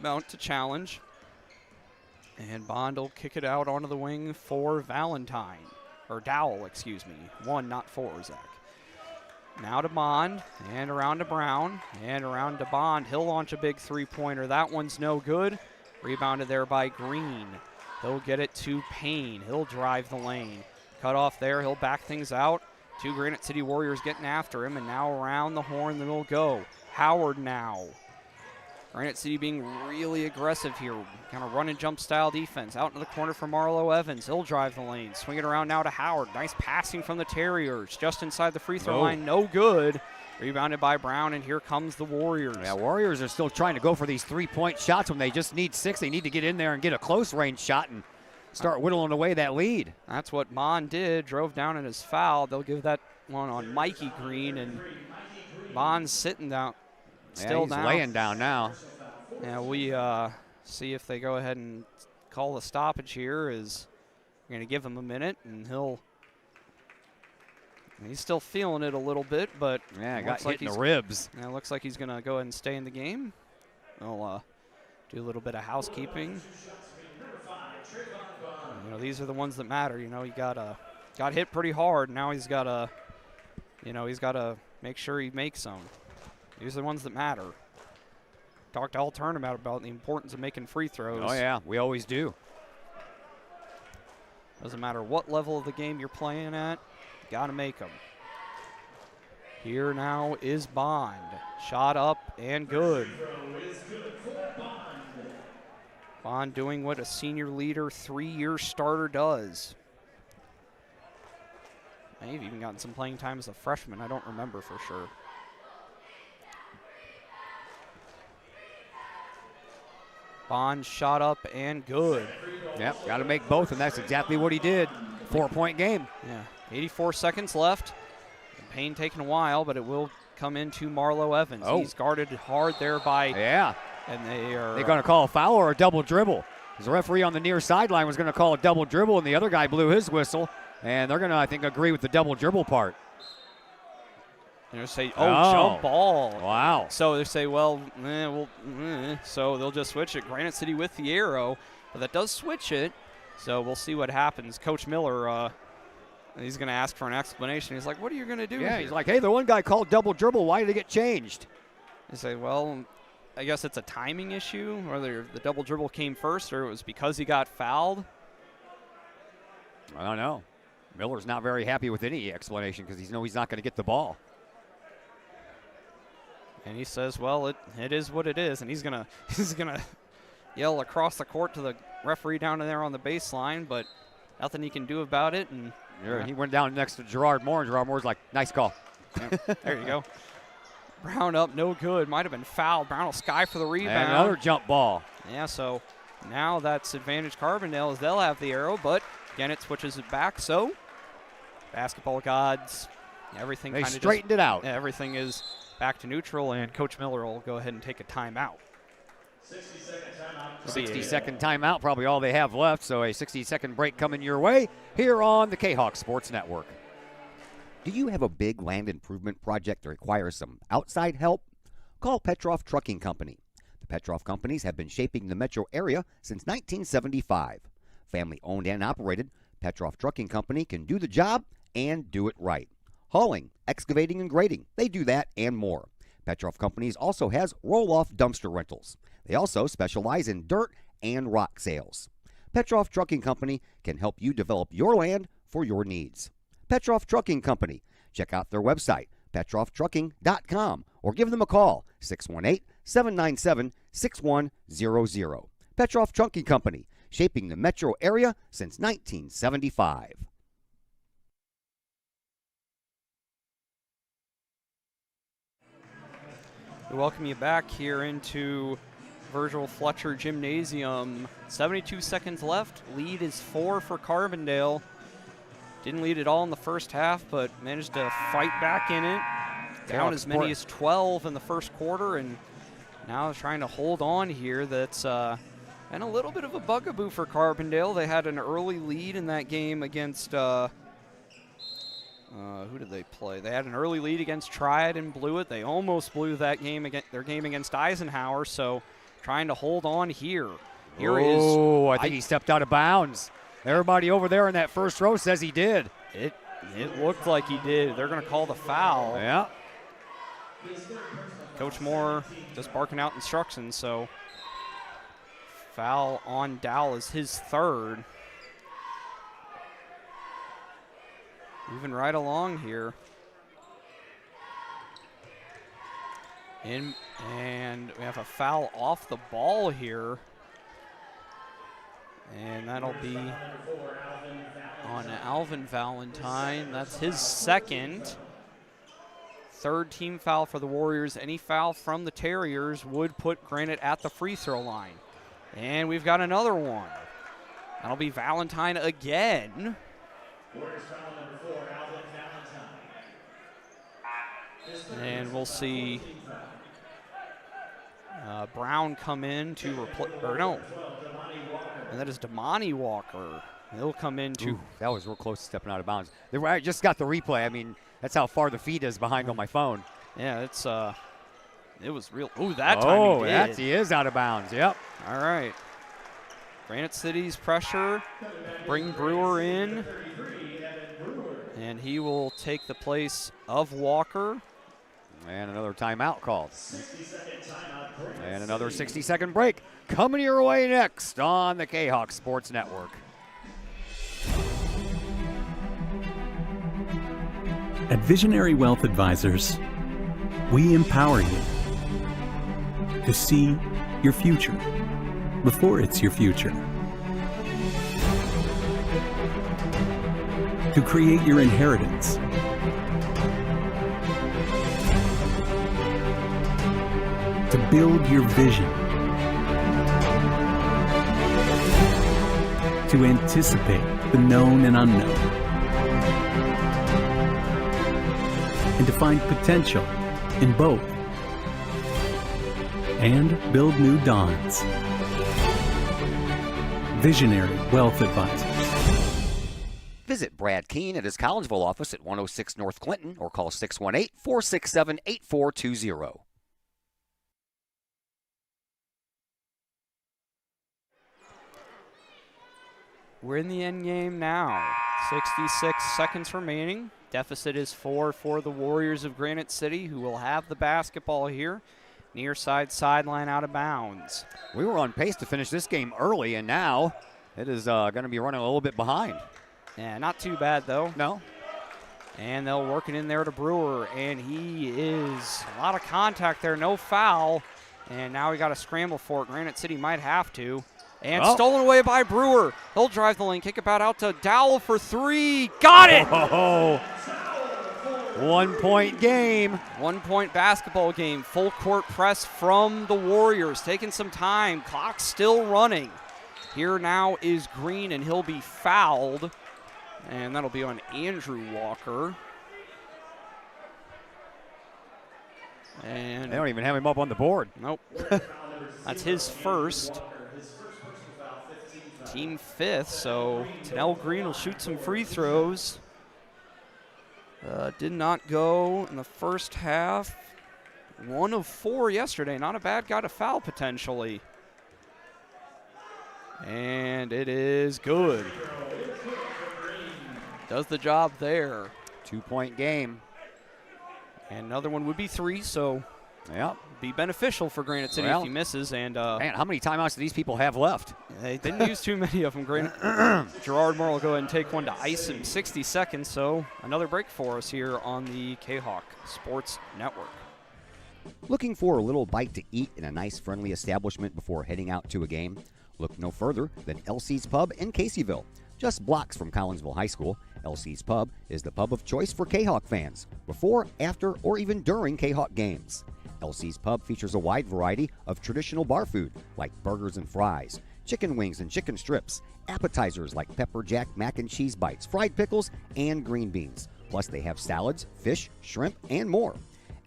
out to challenge. And Bond will kick it out onto the wing for Valentine. Or Dowell, excuse me. 1, not 4, Zach. Now to Bond, and around to Brown, and around to Bond. He'll launch a big 3-pointer. That one's no good. Rebounded there by Green. He'll get it to Payne. He'll drive the lane. Cut off there. He'll back things out. 2 Granite City Warriors getting after him, and now around the horn they'll go. Howard now. Granite City being really aggressive here. Kind of run and jump style defense. Out into the corner for Marlo Evans. He'll drive the lane. Swing it around now to Howard. Nice passing from the Terriers. Just inside the free throw line. No good. Rebounded by Brown, and here comes the Warriors. Yeah, Warriors are still trying to go for these 3-point shots when they just need 6. They need to get in there and get a close range shot, and start whittling away that lead. That's what Bond did, drove down in his foul. They'll give that one on Mikey Green, and Bond's sitting down, still he's down. laying down now. Yeah, we see if they go ahead and call the stoppage here. Is going to give him a minute, and he's still feeling it a little bit, but Yeah, got looks hit like in the he's, ribs. yeah, looks like he's going to go ahead and stay in the game. We'll do a little bit of housekeeping. You know, these are the ones that matter. You know, he got hit pretty hard. Now he's got to, make sure he makes them. These are the ones that matter. Talked all tournament about the importance of making free throws. Oh yeah, we always do. Doesn't matter what level of the game you're playing at, got to make them. Here now is Bond. Shot up and good. Bond doing what a senior leader, 3-year starter does. May have even gotten some playing time as a freshman. I don't remember for sure. Bond shot up and good. Yep, got to make both, and that's exactly what he did. 4-point game. Yeah, 84 seconds left. Payne taking a while, but it will come into Marlo Evans. Oh. He's guarded hard there by, Yeah. and they're going to call a foul or a double dribble. The referee on the near sideline was going to call a double dribble, and the other guy blew his whistle. And they're going to, I think, agree with the double dribble part. They'll say, jump ball. Wow. So they say, so they'll just switch it. Granite City with the arrow, but that does switch it. So we'll see what happens. Coach Miller, he's going to ask for an explanation. He's like, what are you going to do Yeah, here? he's like, hey, the one guy called double dribble. Why did it get changed? They say, well, I guess it's a timing issue, whether the double dribble came first or it was because he got fouled. I don't know. Miller's not very happy with any explanation because he's not going to get the ball. And he says, well, it is what it is. And he's gonna yell across the court to the referee down there on the baseline, but nothing he can do about it. And yeah, he went down next to Gerard Moore, and Gerard Moore's like, nice call. Yeah, there you go. Brown up, no good. Might have been fouled. Brown will sky for the rebound. And another jump ball. Yeah, so now that's advantage Carbondale as they'll have the arrow, but again it switches it back. So basketball gods, everything They kind of straightened it out. Everything is back to neutral, and Coach Miller will go ahead and take a timeout. 60-second timeout, probably all they have left, so a 60-second break coming your way here on the K-Hawk Sports Network. Do you have a big land improvement project that requires some outside help? Call Petroff Trucking Company. The Petroff Companies have been shaping the metro area since 1975. Family owned and operated, Petroff Trucking Company can do the job and do it right. Hauling, excavating, and grading, they do that and more. Petroff Companies also has roll-off dumpster rentals. They also specialize in dirt and rock sales. Petroff Trucking Company can help you develop your land for your needs. Petroff Trucking Company. Check out their website, petrofftrucking.com, or give them a call, 618-797-6100. Petroff Trucking Company, shaping the metro area since 1975. We welcome you back here into Virgil Fletcher Gymnasium. 72 seconds left. Lead is 4 for Carbondale. Didn't lead at all in the first half, but managed to fight back in it. Down as many as 12 in the first quarter, and now trying to hold on here. That's been a little bit of a bugaboo for Carbondale. They had an early lead in that game against who did they play? They had an early lead against Triad and blew it. They almost blew that game their game against Eisenhower, so trying to hold on here. Oh, I think he stepped out of bounds. Everybody over there in that first row says he did. It looked like he did. They're going to call the foul. Yeah. Coach Moore just barking out instructions, so foul on Dow is his third. Moving right along here. And we have a foul off the ball here. And that'll be on Alvin Valentine. That's his second. Third team foul for the Warriors. Any foul from the Terriers would put Granite at the free throw line. And we've got another one. That'll be Valentine again. Warriors foul number 4, Alvin Valentine. And we'll see Brown come in to replace, or no, and that is Damani Walker. He'll come in to. Ooh, that was real close to stepping out of bounds. I just got the replay. I mean, that's how far the feed is behind on my phone. Yeah, it's it was real. Ooh, that time he did. He is out of bounds. Yep. All right. Granite City's pressure. Bring Brewer in. And he will take the place of Walker. And another timeout called. And another 60-second break coming your way next on the K-Hawk Sports Network. At Visionary Wealth Advisors, we empower you to see your future before it's your future. To create your inheritance. To build your vision. To anticipate the known and unknown. And to find potential in both. And build new dawns. Visionary Wealth Advisors. Visit Brad Keene at his Collinsville office at 106 North Clinton or call 618-467-8420. We're in the end game now. 66 seconds remaining. Deficit is 4 for the Warriors of Granite City, who will have the basketball here. Near side sideline out of bounds. We were on pace to finish this game early, and now it is going to be running a little bit behind. Yeah, not too bad, though. No. And they'll work it in there to Brewer, and he is a lot of contact there, no foul. And now we got to scramble for it. Granite City might have to. And stolen away by Brewer. He'll drive the lane, kick it back out to Dowell for 3. Got it! Oh, 1 point game. 1 point basketball game. Full court press from the Warriors. Taking some time. Clock still running. Here now is Green, and he'll be fouled. And that'll be on Andrew Walker. And they don't even have him up on the board. Nope. That's his first. Team 5th, so Tanel Green will shoot some free throws. Did not go in the first half. 1 of 4 yesterday. Not a bad guy to foul potentially. And it is good. Does the job there. 2 point game. And another one would be 3, so yep. Be beneficial for Granite City if he misses. And man, how many timeouts do these people have left? They didn't use too many of them. Gerard Moore will go ahead and take one to ice in 60 seconds. So another break for us here on the K-Hawk Sports Network. Looking for a little bite to eat in a nice, friendly establishment before heading out to a game? Look no further than LC's Pub in Caseyville. Just blocks from Collinsville High School, LC's Pub is the pub of choice for K-Hawk fans, before, after, or even during K-Hawk games. LC's Pub features a wide variety of traditional bar food like burgers and fries, chicken wings and chicken strips, appetizers like pepper jack mac and cheese bites, fried pickles, and green beans. Plus they have salads, fish, shrimp, and more.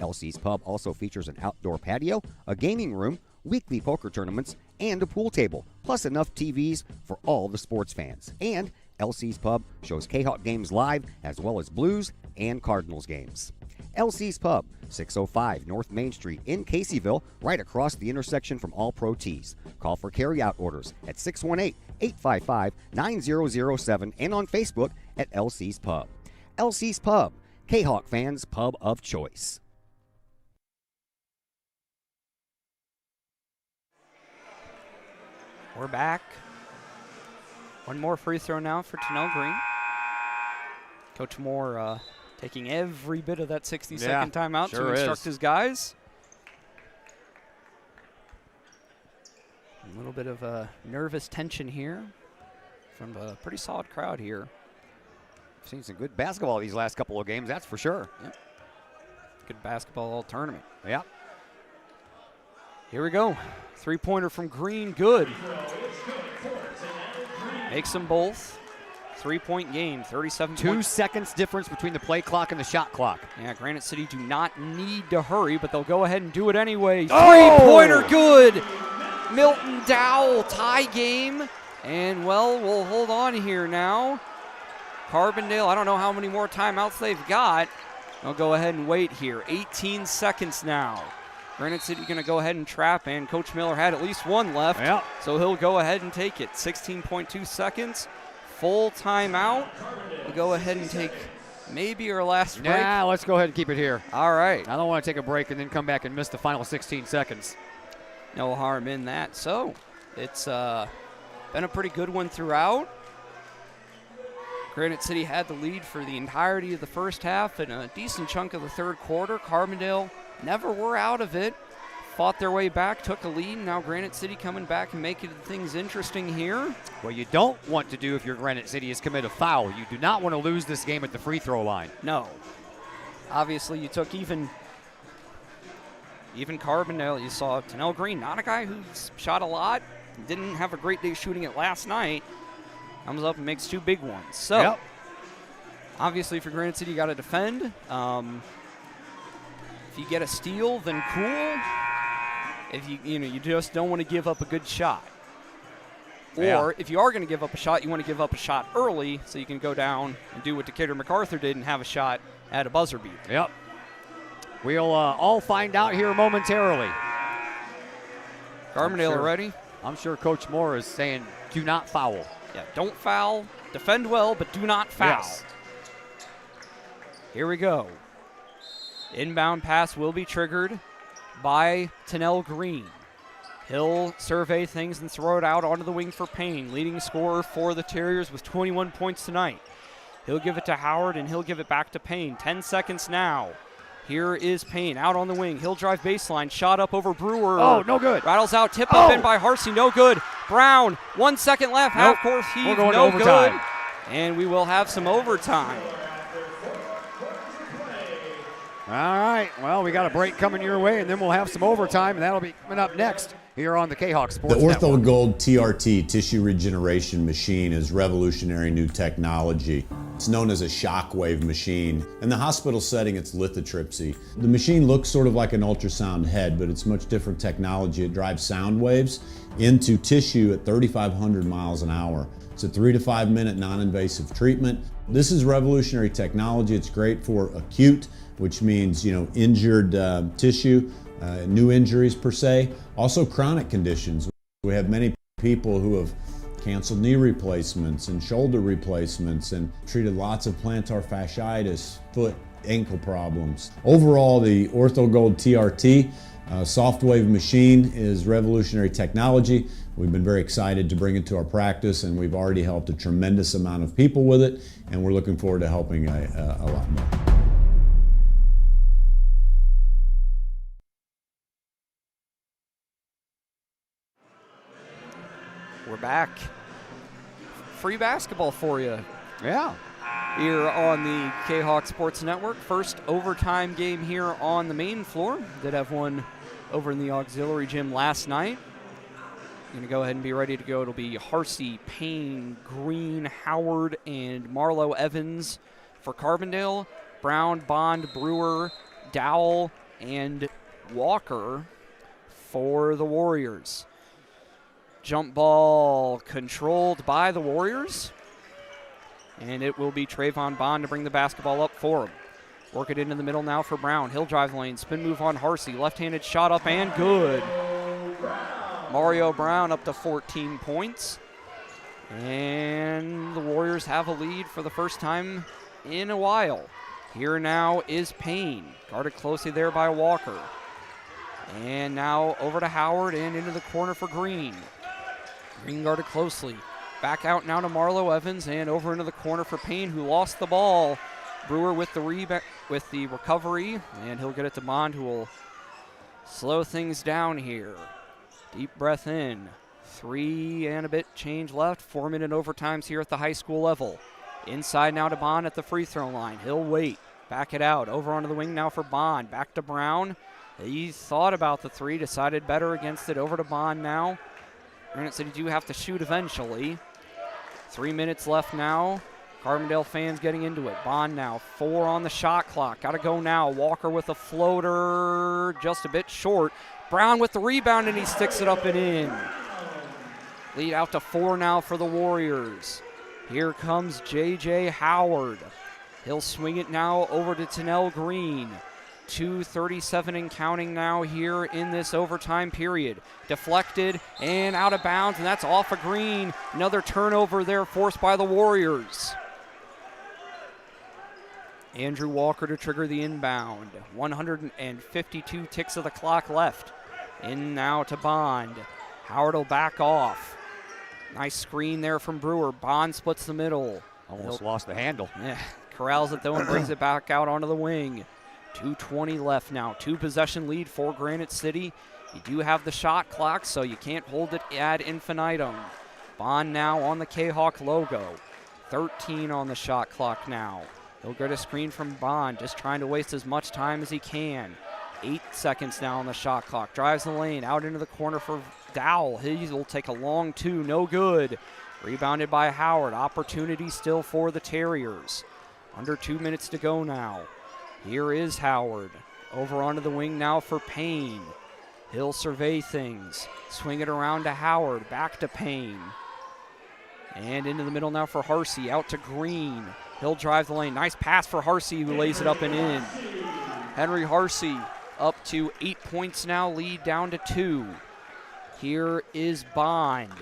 LC's Pub also features an outdoor patio, a gaming room, weekly poker tournaments, and a pool table, plus enough TVs for all the sports fans. And LC's Pub shows K-Hawk games live as well as Blues and Cardinals games. LC's Pub, 605 North Main Street in Caseyville, right across the intersection from All Pro Tees. Call for carryout orders at 618-855-9007 and on Facebook at LC's Pub. LC's Pub, K-Hawk fans' pub of choice. We're back. One more free throw now for Tanel Green. Coach Moore taking every bit of that 60-second timeout to instruct his guys. A little bit of nervous tension here from a pretty solid crowd here. Seen some good basketball these last couple of games, that's for sure. Yep. Good basketball tournament. Yeah. Here we go. Three-pointer from Green, good. Makes them both. 3-point game, 37 2 seconds difference between the play clock and the shot clock. Yeah, Granite City do not need to hurry, but they'll go ahead and do it anyway. Oh! 3-pointer good. Milton Dowell tie game. And, well, we'll hold on here now. Carbondale, I don't know how many more timeouts they've got. They'll go ahead and wait here. 18 seconds now. Granite City going to go ahead and trap, and Coach Miller had at least one left. Yep. So he'll go ahead and take it. 16.2 seconds. Full timeout. We'll go ahead and take maybe our last break. Yeah, let's go ahead and keep it here. All right. I don't want to take a break and then come back and miss the final 16 seconds. No harm in that. So it's been a pretty good one throughout. Granite City had the lead for the entirety of the first half and a decent chunk of the third quarter. Carbondale never were out of it. Fought their way back, took a lead. Now Granite City coming back and making things interesting here. What you don't want to do if you're Granite City is commit a foul. You do not want to lose this game at the free throw line. No. Obviously, you took even Carbondale. You saw Tennell Green, not a guy who's shot a lot. Didn't have a great day shooting it last night. Comes up and makes 2 big ones. So, yep. Obviously, for Granite City, you got to defend. If you get a steal, then cool. If you just don't want to give up a good shot. Or if you are going to give up a shot, you want to give up a shot early so you can go down and do what Decatur MacArthur did and have a shot at a buzzer beat. Yep. We'll all find out here momentarily. Carbondale ready? I'm sure Coach Moore is saying, do not foul. Yeah, don't foul. Defend well, but do not foul. Yes. Here we go. Inbound pass will be triggered by Tennell Green. He'll survey things and throw it out onto the wing for Payne, leading scorer for the Terriers with 21 points tonight. He'll give it to Howard, and he'll give it back to Payne. 10 seconds now. Here is Payne out on the wing. He'll drive baseline. Shot up over Brewer. Oh, no good. Rattles out. Tip up in by Harsey. No good. Brown. 1 second left. Half court heave. We're going no to overtime. Good. And we will have some overtime. All right. Well, we got a break coming your way, and then we'll have some overtime, and that'll be coming up next here on the K-Hawk Sports Network. The OrthoGold TRT tissue regeneration machine is revolutionary new technology. It's known as a shockwave machine. In the hospital setting, it's lithotripsy. The machine looks sort of like an ultrasound head, but it's much different technology. It drives sound waves into tissue at 3,500 miles an hour. It's a 3 to 5 minute non-invasive treatment. This is revolutionary technology. It's great for acute, which means injured tissue, new injuries per se. Also chronic conditions. We have many people who have canceled knee replacements and shoulder replacements and treated lots of plantar fasciitis, foot, ankle problems. Overall, the OrthoGold TRT soft wave machine is revolutionary technology. We've been very excited to bring it to our practice, and we've already helped a tremendous amount of people with it, and we're looking forward to helping a lot more. We're back. Free basketball for you. Yeah. Here on the K-Hawk Sports Network. First overtime game here on the main floor. Did have one over in the auxiliary gym last night. Going to go ahead and be ready to go. It'll be Harsey, Payne, Green, Howard, and Marlowe Evans for Carbondale. Brown, Bond, Brewer, Dowell, and Walker for the Warriors. Jump ball controlled by the Warriors. And it will be Trayvon Bond to bring the basketball up for him. Work it into the middle now for Brown. He'll drive the lane. Spin move on Harsey. Left-handed shot up and good. Mario Brown up to 14 points. And the Warriors have a lead for the first time in a while. Here now is Payne. Guarded closely there by Walker. And now over to Howard and into the corner for Green. Green guarded closely. Back out now to Marlowe Evans and over into the corner for Payne, who lost the ball. Brewer with the recovery, and he'll get it to Bond, who will slow things down here. Deep breath in. 3 and a bit change left. 4-minute overtimes here at the high school level. Inside now to Bond at the free throw line. He'll wait. Back it out. Over onto the wing now for Bond. Back to Brown. He thought about the 3, decided better against it. Over to Bond now. Granite City do have to shoot eventually. 3 minutes left now. Carbondale fans getting into it. Bond now, 4 on the shot clock. Got to go now. Walker with a floater, just a bit short. Brown with the rebound, and he sticks it up and in. Lead out to 4 now for the Warriors. Here comes J.J. Howard. He'll swing it now over to Tennell Green. 2:37 and counting now here in this overtime period. Deflected and out of bounds, and that's off of Green. Another turnover there forced by the Warriors. Andrew Walker to trigger the inbound. 152 ticks of the clock left. In now to Bond. Howard will back off. Nice screen there from Brewer. Bond splits the middle. Almost lost the handle. Yeah, corrals it though and brings it back out onto the wing. 2:20 left now. 2-possession lead for Granite City. You do have the shot clock, so you can't hold it ad infinitum. Bond now on the K-Hawk logo. 13 on the shot clock now. He'll get a screen from Bond, just trying to waste as much time as he can. 8 seconds now on the shot clock. Drives the lane, out into the corner for Dowell. He will take a long 2, no good. Rebounded by Howard. Opportunity still for the Terriers. Under 2 minutes to go now. Here is Howard. Over onto the wing now for Payne. He'll survey things. Swing it around to Howard. Back to Payne. And into the middle now for Harsey. Out to Green. He'll drive the lane. Nice pass for Harsey, who lays it up and in. Henry Harsey up to 8 points now. Lead down to 2. Here is Bond.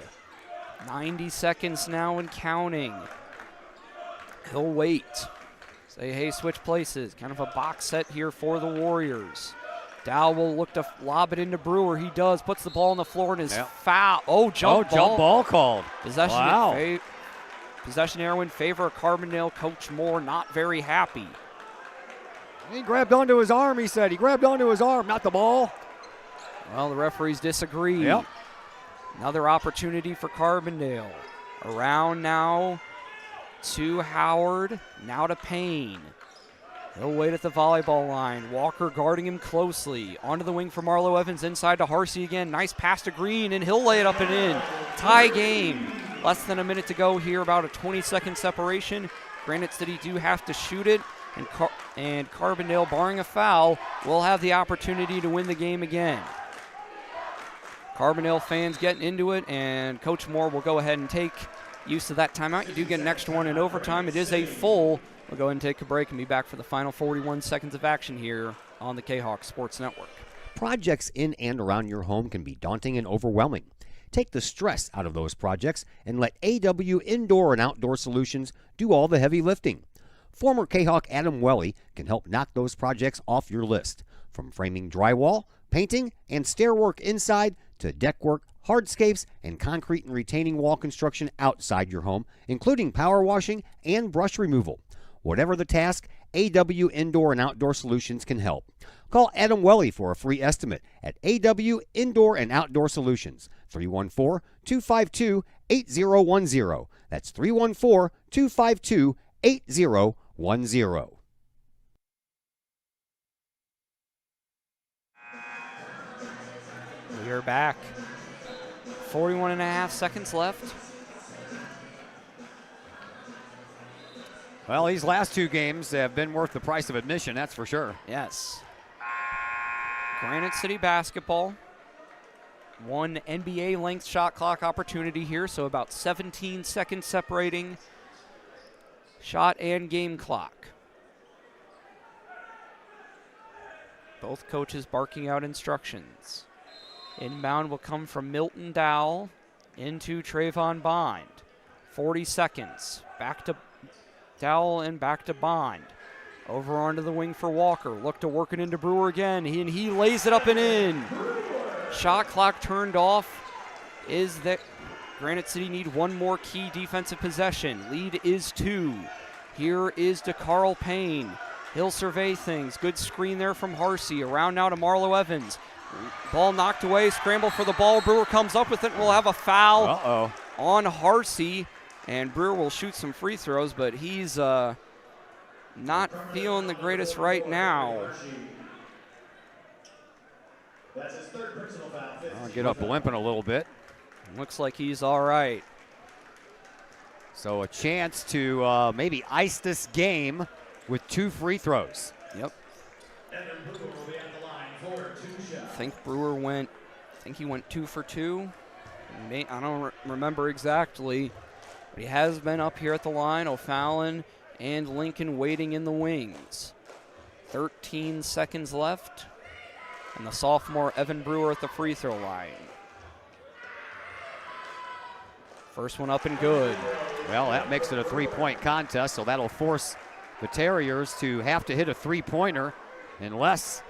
90 seconds now and counting. He'll wait. Say, hey, switch places. Kind of a box set here for the Warriors. Dow will look to lob it into Brewer. He does. Puts the ball on the floor and is foul. Jump ball called. Possession, wow. Possession arrow in favor of Carbondale. Coach Moore not very happy. He grabbed onto his arm, he said. He grabbed onto his arm, not the ball. Well, the referees disagree. Yep. Another opportunity for Carbondale. Around now to Howard, now to Payne. He'll wait at the volleyball line. Walker guarding him closely. Onto the wing for Marlo Evans, inside to Harsey again. Nice pass to Green, and he'll lay it up and in. Tie game. Less than a minute to go here, about a 20-second separation. Granite City do have to shoot it, and Carbondale, barring a foul, will have the opportunity to win the game again. Carbondale fans getting into it, and Coach Moore will go ahead and take use of that timeout. You do get an extra one in overtime. It is a full. We'll go ahead and take a break and be back for the final 41 seconds of action here on the K-Hawk Sports Network. Projects in and around your home can be daunting and overwhelming. Take the stress out of those projects and let AW Indoor and Outdoor Solutions do all the heavy lifting. Former K-Hawk Adam Welly can help knock those projects off your list. From framing drywall, painting, and stair work inside to deck work, hardscapes, and concrete and retaining wall construction outside your home, including power washing and brush removal. Whatever the task, AW Indoor and Outdoor Solutions can help. Call Adam Welly for a free estimate at AW Indoor and Outdoor Solutions, 314-252-8010. That's 314-252-8010. We are back. 41 and a half seconds left. Well, these last 2 games have been worth the price of admission, that's for sure. Yes. Granite City basketball. 1 NBA length shot clock opportunity here, so about 17 seconds separating shot and game clock. Both coaches barking out instructions. Inbound will come from Milton Dowell into Trayvon Bond. 40 seconds. Back to Dowell and back to Bond. Over onto the wing for Walker. Look to work it into Brewer again. He lays it up and in. Shot clock turned off. Is that Granite City need one more key defensive possession. Lead is 2. Here is to Carl Payne. He'll survey things. Good screen there from Harsey. Around now to Marlo Evans. Ball knocked away. Scramble for the ball. Brewer comes up with it. We'll have a foul on Harsey. And Brewer will shoot some free throws, but he's not feeling the greatest right now. I'll get up limping a little bit. Looks like he's all right. So a chance to maybe ice this game with 2 free throws. Yep. I think he went 2 for 2. I don't remember exactly, but he has been up here at the line. O'Fallon and Lincoln waiting in the wings. 13 seconds left, and the sophomore Evan Brewer at the free throw line. First one up and good. Well, that makes it a 3-point contest, so that'll force the Terriers to have to hit a 3-pointer. Unless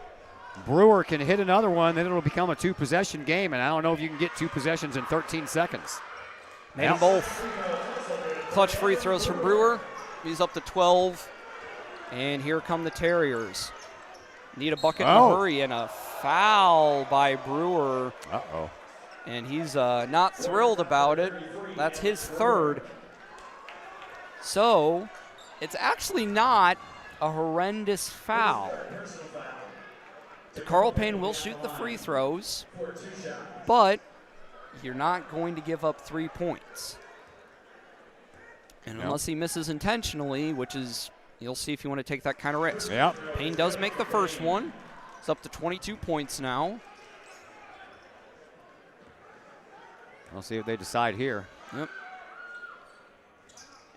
Brewer can hit another one, then it'll become a 2-possession game, and I don't know if you can get 2 possessions in 13 seconds. Made them both. Clutch free throws from Brewer. He's up to 12, and here come the Terriers. Need a bucket in a hurry, and a foul by Brewer. Uh-oh. And he's not thrilled about it. That's his 3rd. So it's actually not a horrendous foul. Carl Payne will shoot the free throws, but you're not going to give up 3 points. And unless he misses intentionally, which is, you'll see if you want to take that kind of risk. Yep. Payne does make the first one. It's up to 22 points now. We'll see what they decide here. Yep.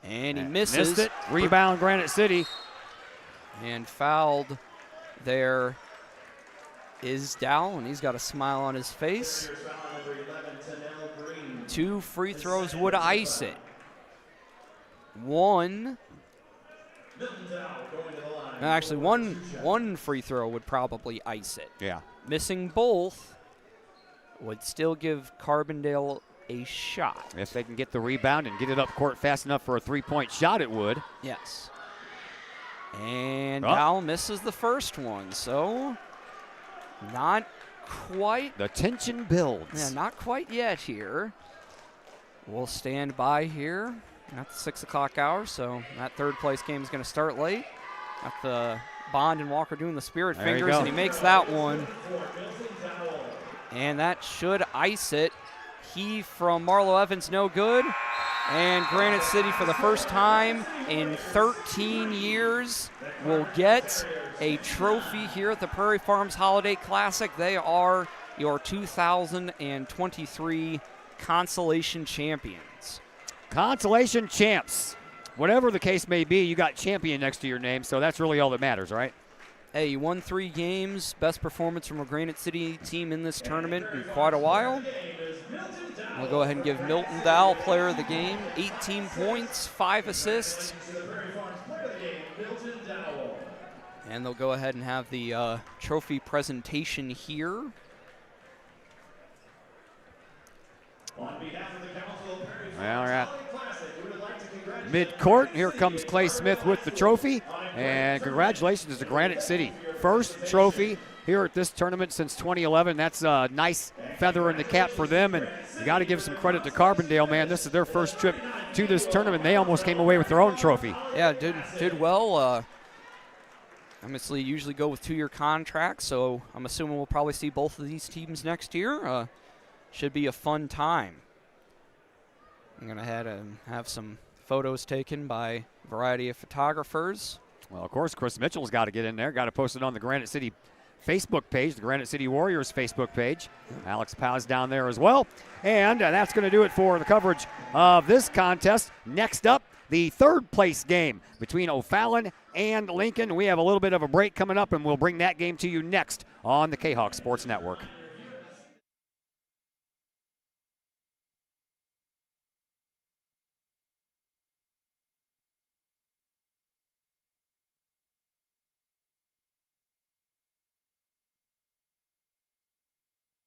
And he misses. Missed it. Rebound, Granite City. And fouled there is Dow, and he's got a smile on his face. 2 free throws would ice it. 1. Actually, one free throw would probably ice it. Yeah. Missing both would still give Carbondale a shot. If they can get the rebound and get it up court fast enough for a 3-point shot, it would. Yes. And Dow misses the first one, so not quite. The tension builds. Yeah, not quite yet here. We'll stand by here at the 6 o'clock hour, so that 3rd place game is going to start late. Got the Bond and Walker doing the spirit fingers, and he makes that one. And that should ice it. He from Marlo Evans, no good. And Granite City, for the first time in 13 years, will get a trophy here at the Prairie Farms Holiday Classic. They are your 2023 Consolation Champions. Consolation champs. Whatever the case may be, you got champion next to your name, so that's really all that matters, right? Hey, you won 3 games. Best performance from a Granite City team in this tournament in quite a while. We'll go ahead and give Milton Dow player of the game. 18 points, 5 assists. And they'll go ahead and have the trophy presentation here. On behalf of the Council of Prairie Well, we're at Classic, mid-court. Here comes Clay Smith with the trophy. And congratulations to Granite City. First trophy here at this tournament since 2011. That's a nice feather in the cap for them. And you got to give some credit to Carbondale, man. This is their first trip to this tournament. They almost came away with their own trophy. Yeah, did well. Obviously, usually go with 2-year contracts, so I'm assuming we'll probably see both of these teams next year. Should be a fun time. I'm going to head and have some photos taken by a variety of photographers. Well, of course, Chris Mitchell's got to get in there. Got to post it on the Granite City Facebook page, the Granite City Warriors Facebook page. Alex Powell's down there as well. And that's going to do it for the coverage of this contest. Next up, the 3rd place game between O'Fallon and Lincoln. We have a little bit of a break coming up, and we'll bring that game to you next on the K-Hawk Sports Network.